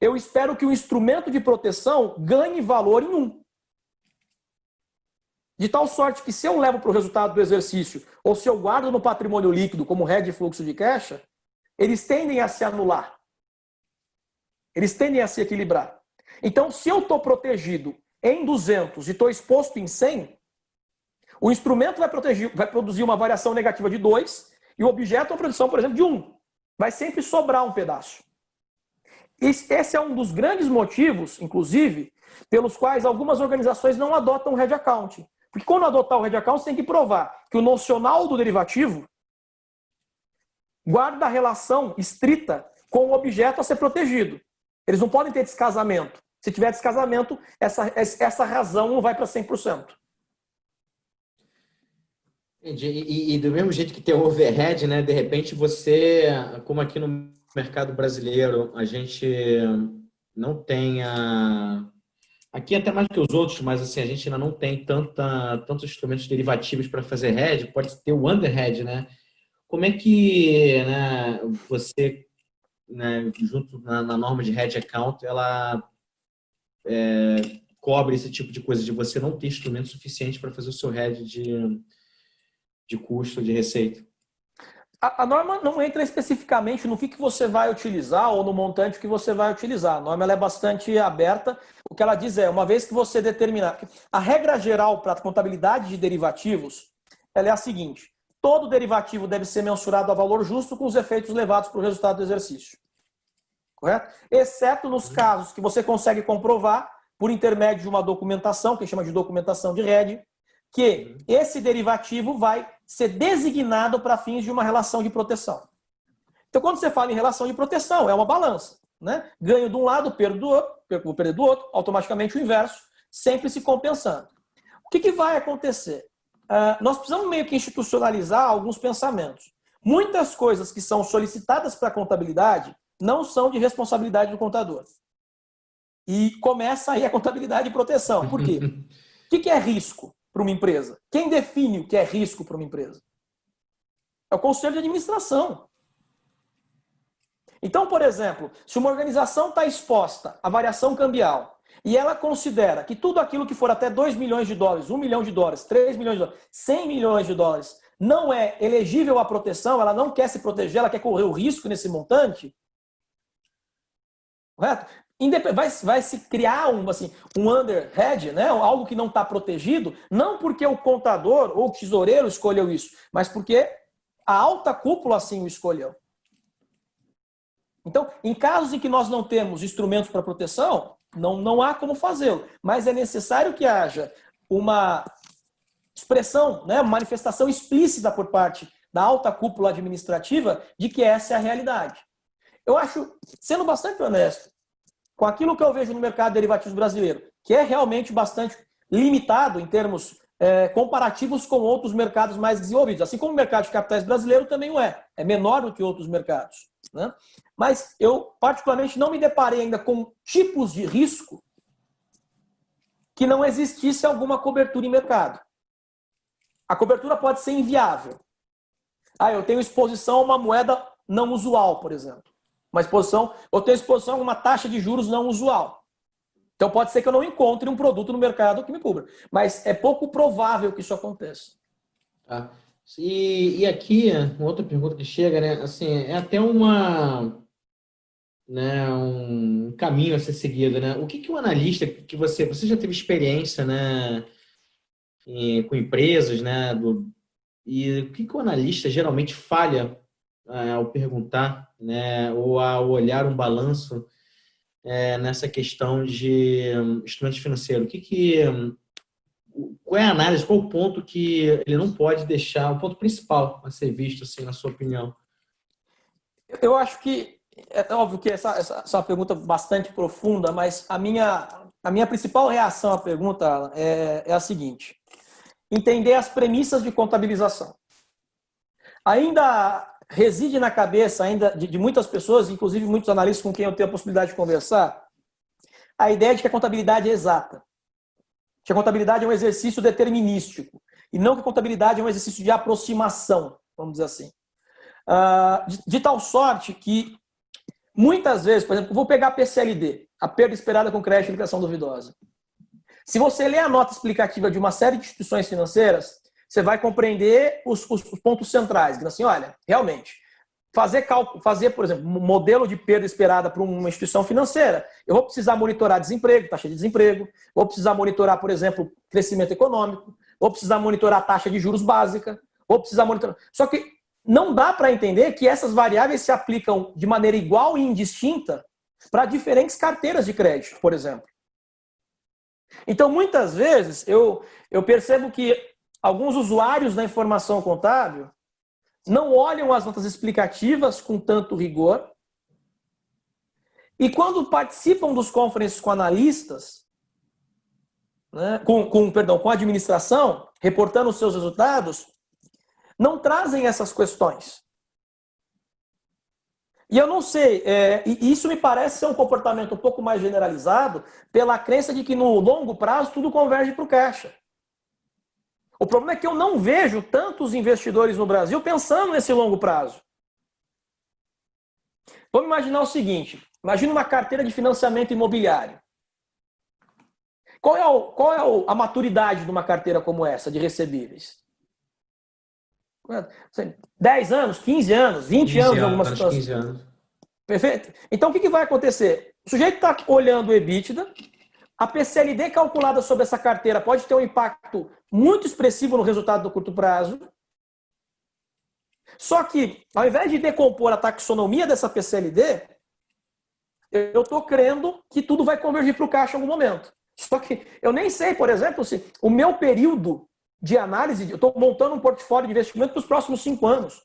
eu espero que o instrumento de proteção ganhe valor em 1. De tal sorte que se eu levo para o resultado do exercício, ou se eu guardo no patrimônio líquido como hedge de fluxo de caixa, eles tendem a se anular. Eles tendem a se equilibrar. Então, se eu estou protegido em 200 e estou exposto em 100, o instrumento vai produzir uma variação negativa de 2 e o objeto uma produção, por exemplo, de 1. Vai sempre sobrar um pedaço. Esse é um dos grandes motivos, inclusive, pelos quais algumas organizações não adotam o hedge accounting. Porque quando adotar o hedge accounting, você tem que provar que o nocional do derivativo guarda a relação estrita com o objeto a ser protegido. Eles não podem ter descasamento. Se tiver descasamento, essa razão não vai para 100%. E do mesmo jeito que tem o overhead, né? De repente você, como aqui no mercado brasileiro, a gente não tem aqui até mais que os outros, mas assim, a gente ainda não tem tantos instrumentos derivativos para fazer hedge, pode ter o underhedge, né? Como é que, né, você, né, junto na norma de hedge account, ela cobre esse tipo de coisa, de você não ter instrumento suficiente para fazer o seu hedge de custo, de receita? A norma não entra especificamente no que você vai utilizar ou no montante que você vai utilizar. A norma ela é bastante aberta. O que ela diz é, uma vez que você determinar... A regra geral para a contabilidade de derivativos ela é a seguinte: todo derivativo deve ser mensurado a valor justo com os efeitos levados para o resultado do exercício. Correto? Exceto nos casos que você consegue comprovar, por intermédio de uma documentação, que chama de documentação de hedge, que esse derivativo vai ser designado para fins de uma relação de proteção. Então, quando você fala em relação de proteção, é uma balança, né? Ganho de um lado, perdo do outro, vou perder do outro, automaticamente o inverso, sempre se compensando. O que vai acontecer? Nós precisamos meio que institucionalizar alguns pensamentos. Muitas coisas que são solicitadas para a contabilidade não são de responsabilidade do contador. E começa aí a contabilidade de proteção. Por quê? O que é risco para uma empresa? Quem define o que é risco para uma empresa? É o conselho de administração. Então, por exemplo, se uma organização está exposta à variação cambial e ela considera que tudo aquilo que for até 2 milhões de dólares, 1 milhão de dólares, 3 milhões de dólares, 100 milhões de dólares não é elegível à proteção, ela não quer se proteger, ela quer correr o risco nesse montante, correto? Vai se criar um underhead, né? Algo que não está protegido, não porque o contador ou o tesoureiro escolheu isso, mas porque a alta cúpula assim o escolheu. Então, em casos em que nós não temos instrumentos para proteção, não há como fazê-lo, mas é necessário que haja uma expressão, né, uma manifestação explícita por parte da alta cúpula administrativa de que essa é a realidade. Eu acho, sendo bastante honesto, com aquilo que eu vejo no mercado de derivativos brasileiro, que é realmente bastante limitado em termos comparativos com outros mercados mais desenvolvidos. Assim como o mercado de capitais brasileiro também o é. É menor do que outros mercados. Né? Mas eu, particularmente, não me deparei ainda com tipos de risco que não existisse alguma cobertura em mercado. A cobertura pode ser inviável. Eu tenho exposição a uma moeda não usual, por exemplo. Eu tenho exposição a uma taxa de juros não usual. Então pode ser que eu não encontre um produto no mercado que me cubra. Mas é pouco provável que isso aconteça. Tá. E aqui, uma outra pergunta que chega, né? Assim, é até um caminho a ser seguido, né? O que o analista que você já teve experiência, né, com empresas, né? E o que o analista geralmente falha ao perguntar, né? Ou ao olhar um balanço nessa questão de instrumento financeiro? Qual é a análise, qual o ponto que ele não pode deixar, o ponto principal a ser visto, assim, na sua opinião? Eu acho que é óbvio que essa é uma pergunta bastante profunda, mas a minha principal reação à pergunta, Alan, é a seguinte: entender as premissas de contabilização. Ainda reside na cabeça ainda de muitas pessoas, inclusive muitos analistas com quem eu tenho a possibilidade de conversar, a ideia de que a contabilidade é exata, que a contabilidade é um exercício determinístico, e não que a contabilidade é um exercício de aproximação, vamos dizer assim. De tal sorte que, muitas vezes, por exemplo, vou pegar a PCLD, a perda esperada com crédito e liquidação duvidosa. Se você ler a nota explicativa de uma série de instituições financeiras, você vai compreender os pontos centrais. Assim, olha, realmente, fazer, por exemplo, um modelo de perda esperada para uma instituição financeira, eu vou precisar monitorar desemprego, taxa de desemprego, vou precisar monitorar, por exemplo, crescimento econômico, vou precisar monitorar a taxa de juros básica, vou precisar monitorar... Só que não dá para entender que essas variáveis se aplicam de maneira igual e indistinta para diferentes carteiras de crédito, por exemplo. Então, muitas vezes, eu percebo que alguns usuários da informação contábil não olham as notas explicativas com tanto rigor e quando participam dos conferences com analistas, né, com a administração, reportando os seus resultados, não trazem essas questões. E eu não sei, e isso me parece ser um comportamento um pouco mais generalizado pela crença de que no longo prazo tudo converge para o caixa. O problema é que eu não vejo tantos investidores no Brasil pensando nesse longo prazo. Vamos imaginar o seguinte, imagina uma carteira de financiamento imobiliário. Qual é a maturidade de uma carteira como essa, de recebíveis? 10 anos, 15 anos, 20 anos em algumas situações. 15 anos. Perfeito? Então, o que vai acontecer? O sujeito está olhando o EBITDA, a PCLD calculada sobre essa carteira pode ter um impacto muito expressivo no resultado do curto prazo. Só que, ao invés de decompor a taxonomia dessa PCLD, eu estou crendo que tudo vai convergir para o caixa em algum momento. Só que eu nem sei, por exemplo, se o meu período de análise, eu estou montando um portfólio de investimento para os próximos 5 anos.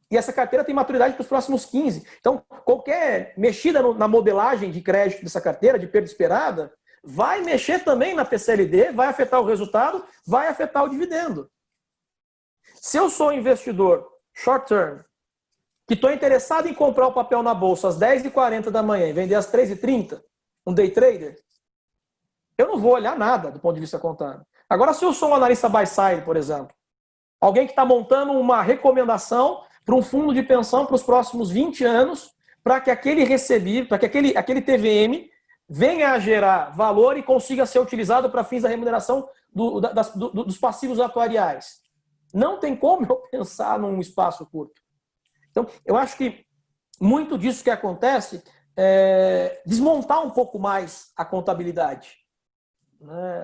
E essa carteira tem maturidade para os próximos 15. Então, qualquer mexida na modelagem de crédito dessa carteira, de perda esperada, vai mexer também na PCLD, vai afetar o resultado, vai afetar o dividendo. Se eu sou investidor short term, que estou interessado em comprar o papel na bolsa às 10h40 da manhã e vender às 3h30, um day trader, eu não vou olhar nada do ponto de vista contábil. Agora, se eu sou um analista buy-side, por exemplo, alguém que está montando uma recomendação para um fundo de pensão para os próximos 20 anos, para que aquele recebível, para que aquele TVM venha a gerar valor e consiga ser utilizado para fins da remuneração dos passivos atuariais. Não tem como eu pensar num espaço curto. Então, eu acho que muito disso que acontece é desmontar um pouco mais a contabilidade.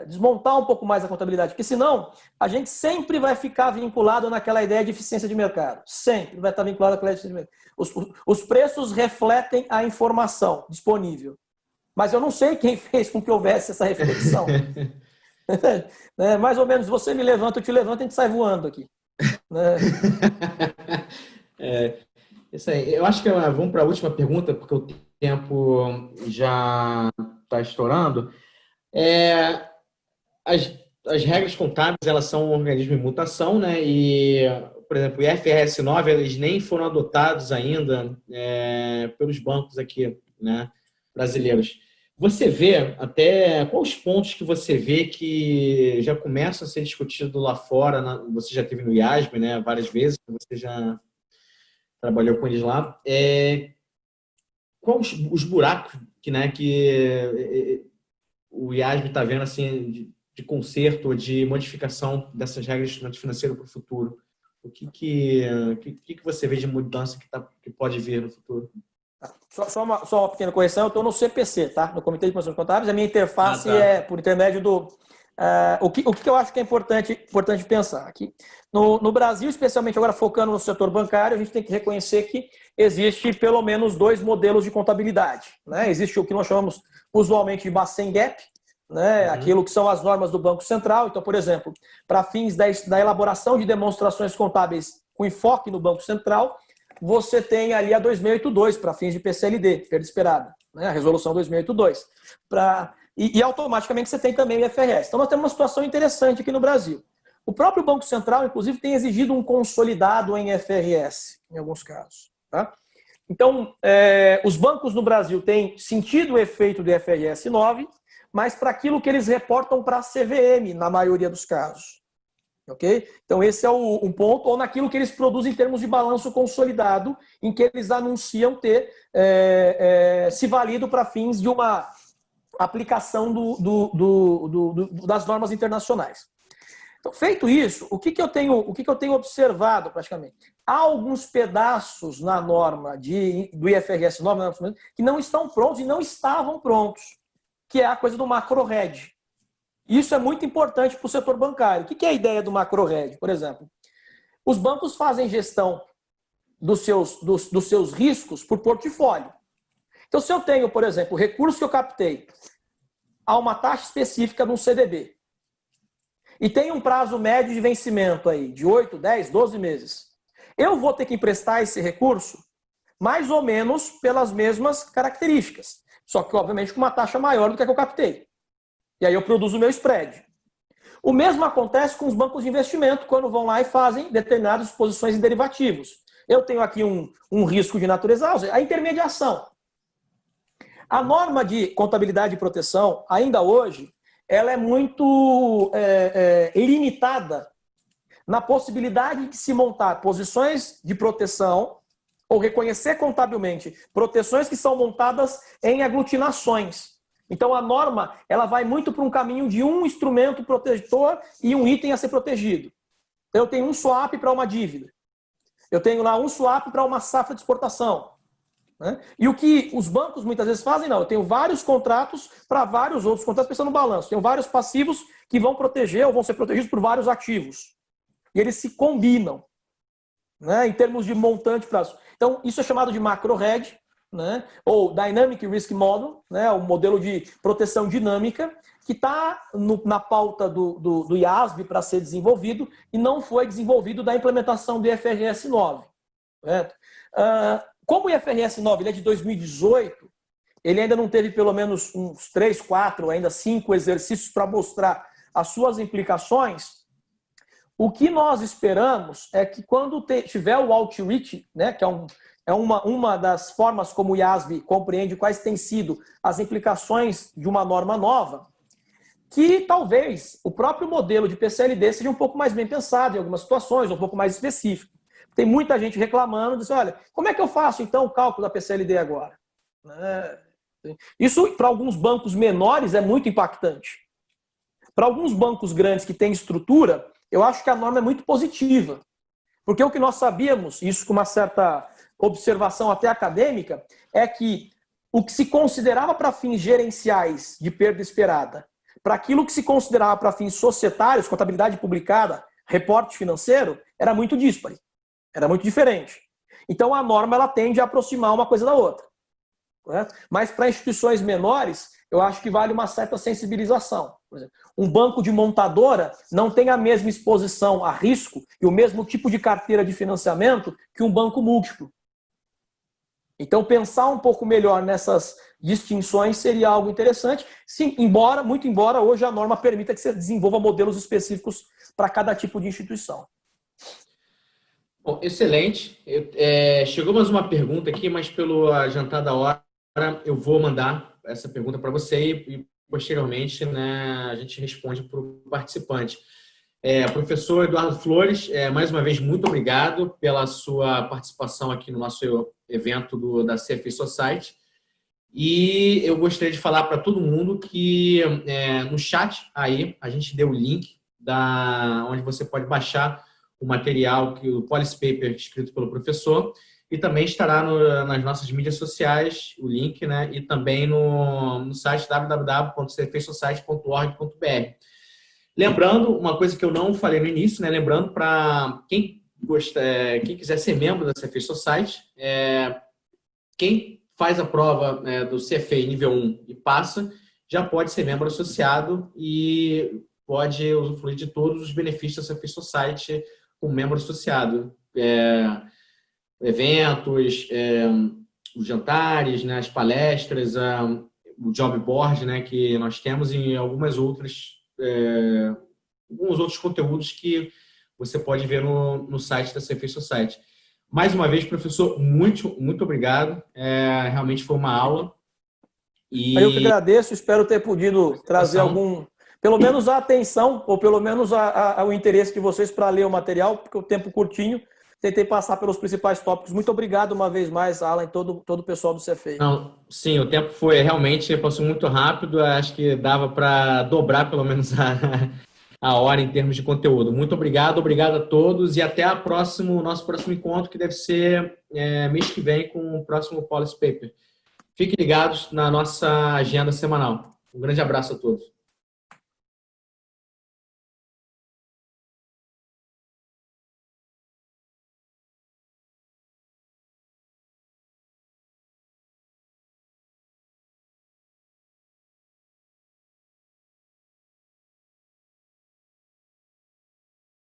Desmontar um pouco mais a contabilidade, porque senão a gente sempre vai ficar vinculado naquela ideia de eficiência de mercado. Sempre vai estar vinculado àquela eficiência de mercado. Os preços refletem a informação disponível. Mas eu não sei quem fez com que houvesse essa reflexão. Mais ou menos, você me levanta, eu te levanto, a gente sai voando aqui. Isso aí. Eu acho que vamos para a última pergunta, porque o tempo já está estourando. as regras contábeis, elas são um organismo em mutação, né? E, por exemplo, o IFRS 9, eles nem foram adotados ainda pelos bancos aqui, né, brasileiros. Você vê até quais pontos que você vê que já começam a ser discutidos lá fora? Você já teve no IASB, né, várias vezes, você já trabalhou com eles lá. Quais os buracos que o IASB está vendo assim, de conserto ou de modificação dessas regras de instrumento financeiro para o futuro? O que você vê de mudança que pode vir no futuro? Só uma pequena correção, eu estou no CPC, tá? No Comitê de Posições Contábeis, a minha interface tá. é por intermédio do... o que eu acho que é importante pensar aqui. No Brasil, especialmente agora focando no setor bancário, a gente tem que reconhecer que existe pelo menos 2 modelos de contabilidade, né? Existe o que nós chamamos usualmente de Bacen Gap, né? Aquilo que são as normas do Banco Central. Então, por exemplo, para fins da elaboração de demonstrações contábeis com enfoque no Banco Central, você tem ali a 2682 para fins de PCLD, perda esperada, né? A resolução 2682. E automaticamente você tem também o IFRS. Então nós temos uma situação interessante aqui no Brasil. O próprio Banco Central, inclusive, tem exigido um consolidado em IFRS, em alguns casos. Tá? Então, os bancos no Brasil têm sentido o efeito do IFRS 9, mas para aquilo que eles reportam para a CVM, na maioria dos casos. Okay? Então, esse é um ponto, ou naquilo que eles produzem em termos de balanço consolidado, em que eles anunciam ter se valido para fins de uma aplicação das normas internacionais. Então, feito isso, o que eu tenho observado praticamente? Há alguns pedaços na norma do IFRS 9 que não estão prontos e não estavam prontos, que é a coisa do macro-hedge. Isso é muito importante para o setor bancário. O que é a ideia do macro-hedge? Por exemplo, os bancos fazem gestão dos seus riscos por portfólio. Então, se eu tenho, por exemplo, o recurso que eu captei a uma taxa específica de um CDB e tem um prazo médio de vencimento aí de 8, 10, 12 meses, eu vou ter que emprestar esse recurso mais ou menos pelas mesmas características, só que, obviamente, com uma taxa maior do que a que eu captei. E aí eu produzo o meu spread. O mesmo acontece com os bancos de investimento, quando vão lá e fazem determinadas posições em derivativos. Eu tenho aqui um risco de natureza, a intermediação. A norma de contabilidade e proteção, ainda hoje, ela é muito limitada na possibilidade de se montar posições de proteção ou reconhecer contabilmente proteções que são montadas em aglutinações. Então, a norma ela vai muito para um caminho de um instrumento protetor e um item a ser protegido. Então, eu tenho um swap para uma dívida. Eu tenho lá um swap para uma safra de exportação. Né? E o que os bancos muitas vezes fazem, não. Eu tenho vários contratos para vários outros contratos, pensando no balanço. Tenho vários passivos que vão proteger ou vão ser protegidos por vários ativos. E eles se combinam, né, em termos de montante prazo. Então, isso é chamado de macro-hedge, né, ou Dynamic Risk Model, né, o modelo de proteção dinâmica, que está na pauta do IASB para ser desenvolvido e não foi desenvolvido da implementação do IFRS 9. Certo? Como o IFRS 9 ele é de 2018, ele ainda não teve pelo menos uns 3, 4, ainda 5 exercícios para mostrar as suas implicações. O que nós esperamos é que quando tiver o outreach, né, que é uma das formas como o IASB compreende quais têm sido as implicações de uma norma nova, que talvez o próprio modelo de PCLD seja um pouco mais bem pensado em algumas situações, um pouco mais específico. Tem muita gente reclamando, diz, olha, como é que eu faço então o cálculo da PCLD agora? Isso para alguns bancos menores é muito impactante. Para alguns bancos grandes que têm estrutura, eu acho que a norma é muito positiva. Porque o que nós sabíamos, isso com uma certa observação até acadêmica, é que o que se considerava para fins gerenciais de perda esperada, para aquilo que se considerava para fins societários, contabilidade publicada, reporte financeiro, era muito díspare, era muito diferente. Então a norma ela tende a aproximar uma coisa da outra. Né? Mas para instituições menores, eu acho que vale uma certa sensibilização. Por exemplo, um banco de montadora não tem a mesma exposição a risco e o mesmo tipo de carteira de financiamento que um banco múltiplo. Então, pensar um pouco melhor nessas distinções seria algo interessante. Sim, muito embora hoje a norma permita que você desenvolva modelos específicos para cada tipo de instituição. Bom, excelente. Chegou mais uma pergunta aqui, mas pelo adiantar da hora, eu vou mandar essa pergunta para você e posteriormente, né, a gente responde para o participante. Professor Eduardo Flores, mais uma vez, muito obrigado pela sua participação aqui no nosso evento da CFA Society. E eu gostaria de falar para todo mundo que no chat aí a gente deu o link onde você pode baixar o material, o policy paper escrito pelo professor, e também estará nas nossas mídias sociais o link, né, e também no site www.cfasociety.org.br. Lembrando, uma coisa que eu não falei no início, né, lembrando para quem quiser ser membro da CFA Society, quem faz a prova do CFA nível 1 e passa, já pode ser membro associado e pode usufruir de todos os benefícios da CFA Society como membro associado. Eventos, os jantares, né, as palestras, o job board, né, que nós temos e alguns outros conteúdos que você pode ver no site da CFA Society. Mais uma vez, professor, muito, muito obrigado. Realmente foi uma aula. Eu que agradeço, espero ter podido trazer pelo menos a atenção, ou pelo menos o interesse de vocês para ler o material, porque o tempo curtinho, tentei passar pelos principais tópicos. Muito obrigado uma vez mais, Alan, e todo o pessoal do CFA. Não, sim, o tempo passou muito rápido, acho que dava para dobrar pelo menos a hora em termos de conteúdo. Muito obrigado a todos e até nosso próximo encontro, que deve ser mês que vem com o próximo Policy Paper. Fiquem ligados na nossa agenda semanal. Um grande abraço a todos.